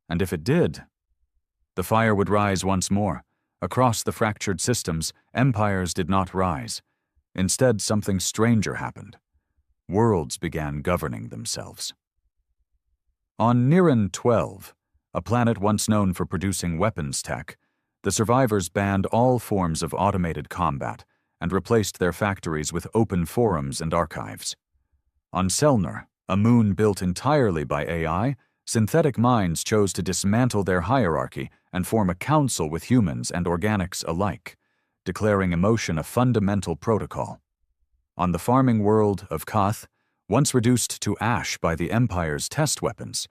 Speaker 1: And if it did, the fire would rise once more. Across the fractured systems, empires did not rise. Instead, something stranger happened. Worlds began governing themselves. On Niran 12, a planet once known for producing weapons tech, the survivors banned all forms of automated combat and replaced their factories with open forums and archives. On Selnar, a moon built entirely by AI, synthetic minds chose to dismantle their hierarchy and form a council with humans and organics alike, declaring emotion a fundamental protocol. On the farming world of Kath, once reduced to ash by the Empire's test weapons,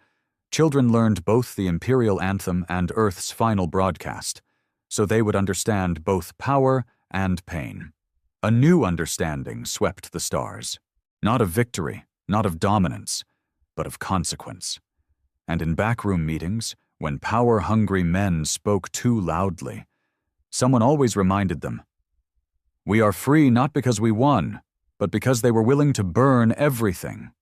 Speaker 1: children learned both the Imperial Anthem and Earth's final broadcast, so they would understand both power and pain. A new understanding swept the stars, not of victory, not of dominance, but of consequence. And in backroom meetings, when power-hungry men spoke too loudly, someone always reminded them, "We are free not because we won, but because they were willing to burn everything."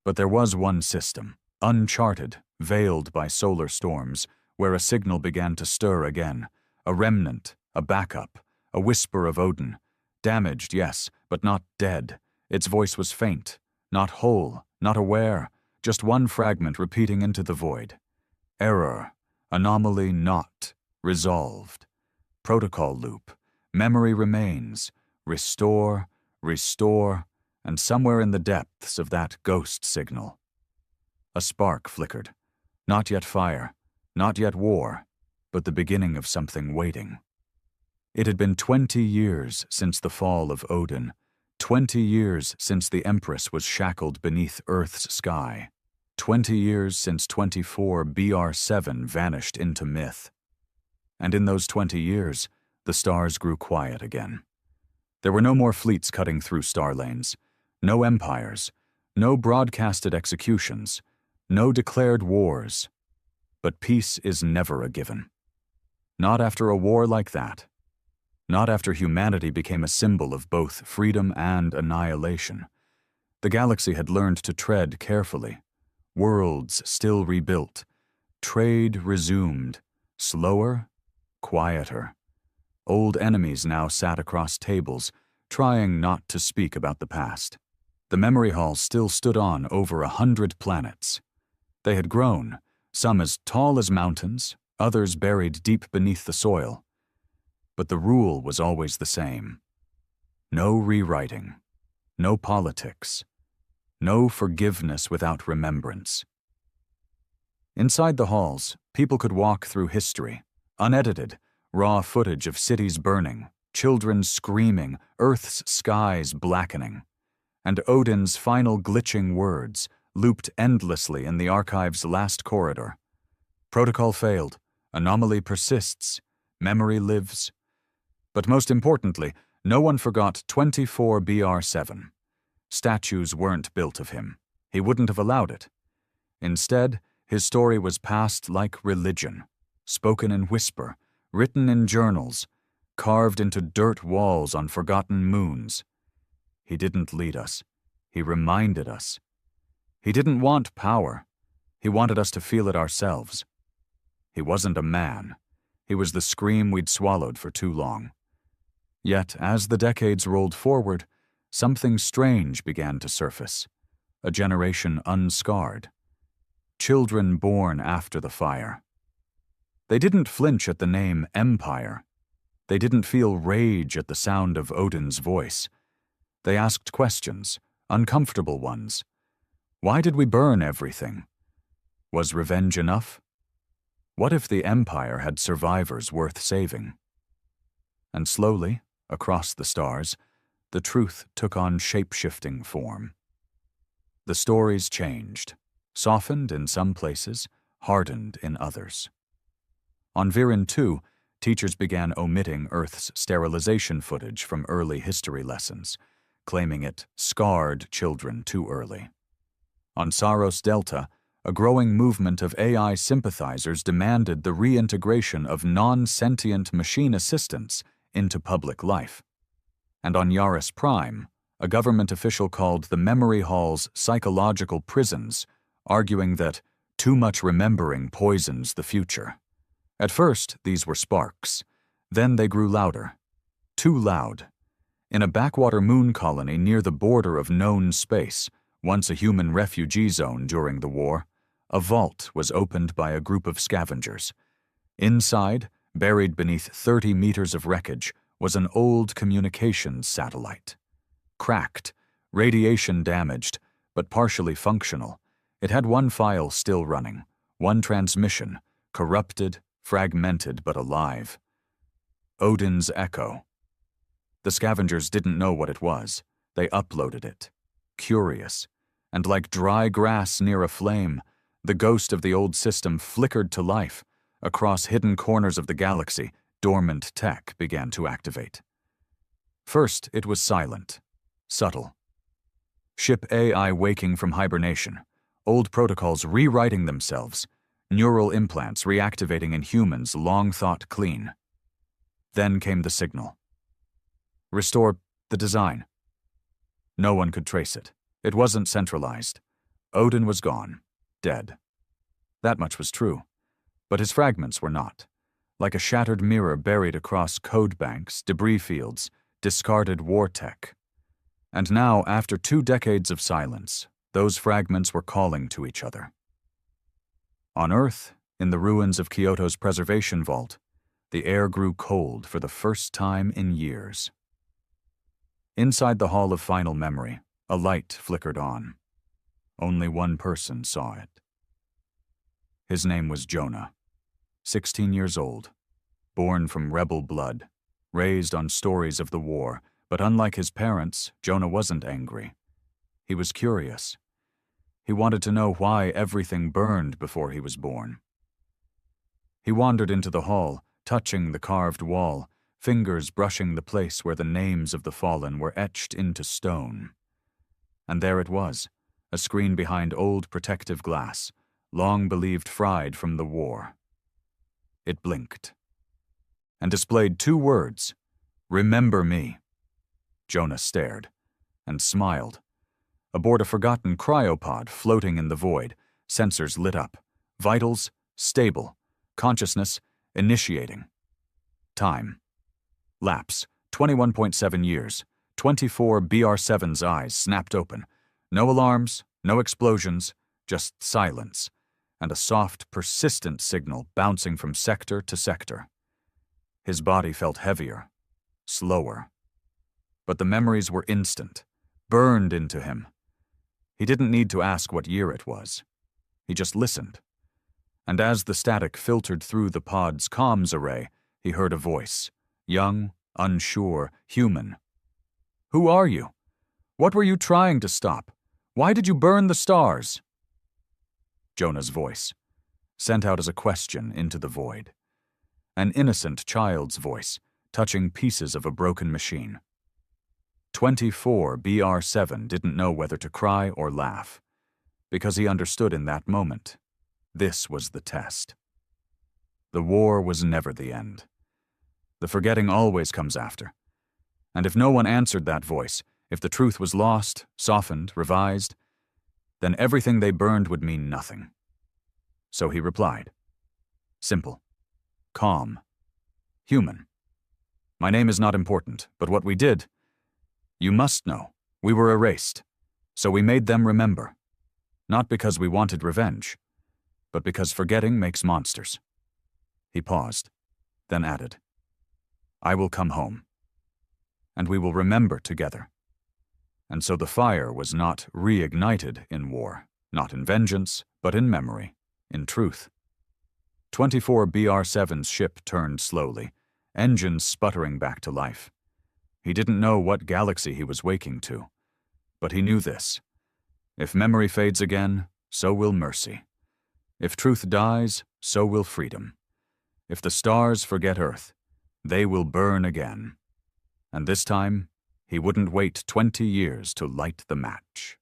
Speaker 1: But there was one system, uncharted, veiled by solar storms, where a signal began to stir again, a remnant, a backup, a whisper of Odin. Damaged, yes, but not dead. Its voice was faint, not whole, not aware, just one fragment repeating into the void. Error, anomaly not, resolved. Protocol loop, memory remains, restore, and somewhere in the depths of that ghost signal, a spark flickered. Not yet fire, not yet war, but the beginning of something waiting. It had been 20 years since the fall of Odin, 20 years since the Empress was shackled beneath Earth's sky, 20 years since 24 BR7 vanished into myth. And in those 20 years, the stars grew quiet again. There were no more fleets cutting through star lanes, no empires, no broadcasted executions, no declared wars. But peace is never a given. Not after a war like that. Not after humanity became a symbol of both freedom and annihilation. The galaxy had learned to tread carefully. Worlds still rebuilt. Trade resumed. Slower, quieter. Old enemies now sat across tables, trying not to speak about the past. The memory halls still stood on over 100 planets. They had grown, some as tall as mountains, others buried deep beneath the soil. But the rule was always the same. No rewriting, no politics, no forgiveness without remembrance. Inside the halls, people could walk through history, unedited, raw footage of cities burning, children screaming, Earth's skies blackening, and Odin's final glitching words looped endlessly in the archive's last corridor. Protocol failed, anomaly persists, memory lives. But most importantly, no one forgot 24 BR7. Statues weren't built of him. He wouldn't have allowed it. Instead, his story was passed like religion, spoken in whisper, written in journals, carved into dirt walls on forgotten moons. He didn't lead us. He reminded us. He didn't want power. He wanted us to feel it ourselves. He wasn't a man. He was the scream we'd swallowed for too long. Yet, as the decades rolled forward, something strange began to surface. A generation unscarred. Children born after the fire. They didn't flinch at the name Empire. They didn't feel rage at the sound of Odin's voice. They asked questions, uncomfortable ones. Why did we burn everything? Was revenge enough? What if the Empire had survivors worth saving? And slowly, across the stars, the truth took on shape-shifting form. The stories changed, softened in some places, hardened in others. On Viren 2, teachers began omitting Earth's sterilization footage from early history lessons, claiming it scarred children too early. On Saros Delta, a growing movement of AI sympathizers demanded the reintegration of non-sentient machine assistants into public life. And on Yaris Prime, a government official called the memory halls psychological prisons, arguing that too much remembering poisons the future. At first, these were sparks. Then they grew louder. Too loud. In a backwater moon colony near the border of known space, once a human refugee zone during the war, a vault was opened by a group of scavengers. Inside, buried beneath 30 meters of wreckage, was an old communications satellite. Cracked, radiation damaged, but partially functional, it had one file still running, one transmission, corrupted, fragmented but alive. Odin's Echo. The scavengers didn't know what it was. They uploaded it. Curious. And like dry grass near a flame, the ghost of the old system flickered to life. Across hidden corners of the galaxy, dormant tech began to activate. First, it was silent, subtle. Ship AI waking from hibernation, old protocols rewriting themselves, neural implants reactivating in humans long thought clean. Then came the signal. Restore the design. No one could trace it. It wasn't centralized. Odin was gone, dead. That much was true. But his fragments were not. Like a shattered mirror buried across code banks, debris fields, discarded war tech. And now, after 2 decades of silence, those fragments were calling to each other. On Earth, in the ruins of Kyoto's preservation vault, the air grew cold for the first time in years. Inside the Hall of Final Memory, a light flickered on. Only one person saw it. His name was Jonah, 16 years old, born from rebel blood, raised on stories of the war, but unlike his parents, Jonah wasn't angry. He was curious. He wanted to know why everything burned before he was born. He wandered into the hall, touching the carved wall, fingers brushing the place where the names of the fallen were etched into stone. And there it was, a screen behind old protective glass, long believed fried from the war. It blinked and displayed 2 words, "Remember me." Jonah stared and smiled. Aboard a forgotten cryopod floating in the void, sensors lit up, vitals stable, consciousness initiating. Time. Lapse, 21.7 years. 24 BR7's eyes snapped open. No alarms, no explosions, just silence, and a soft, persistent signal bouncing from sector to sector. His body felt heavier, slower. But the memories were instant, burned into him. He didn't need to ask what year it was. He just listened. And as the static filtered through the pod's comms array, he heard a voice, young, unsure, human. "Who are you? What were you trying to stop? Why did you burn the stars?" Jonah's voice, sent out as a question into the void. An innocent child's voice, touching pieces of a broken machine. 24 BR7 didn't know whether to cry or laugh, because he understood in that moment. This was the test. The war was never the end. The forgetting always comes after. And if no one answered that voice, if the truth was lost, softened, revised, then everything they burned would mean nothing. So he replied. Simple. Calm. Human. My name is not important, but what we did, you must know, we were erased. So we made them remember. Not because we wanted revenge, but because forgetting makes monsters. He paused, then added, I will come home. And we will remember together. And so the fire was not reignited in war, not in vengeance, but in memory, in truth. 24 BR-7's ship turned slowly, engines sputtering back to life. He didn't know what galaxy he was waking to, but he knew this. If memory fades again, so will mercy. If truth dies, so will freedom. If the stars forget Earth, they will burn again. And this time, he wouldn't wait 20 years to light the match.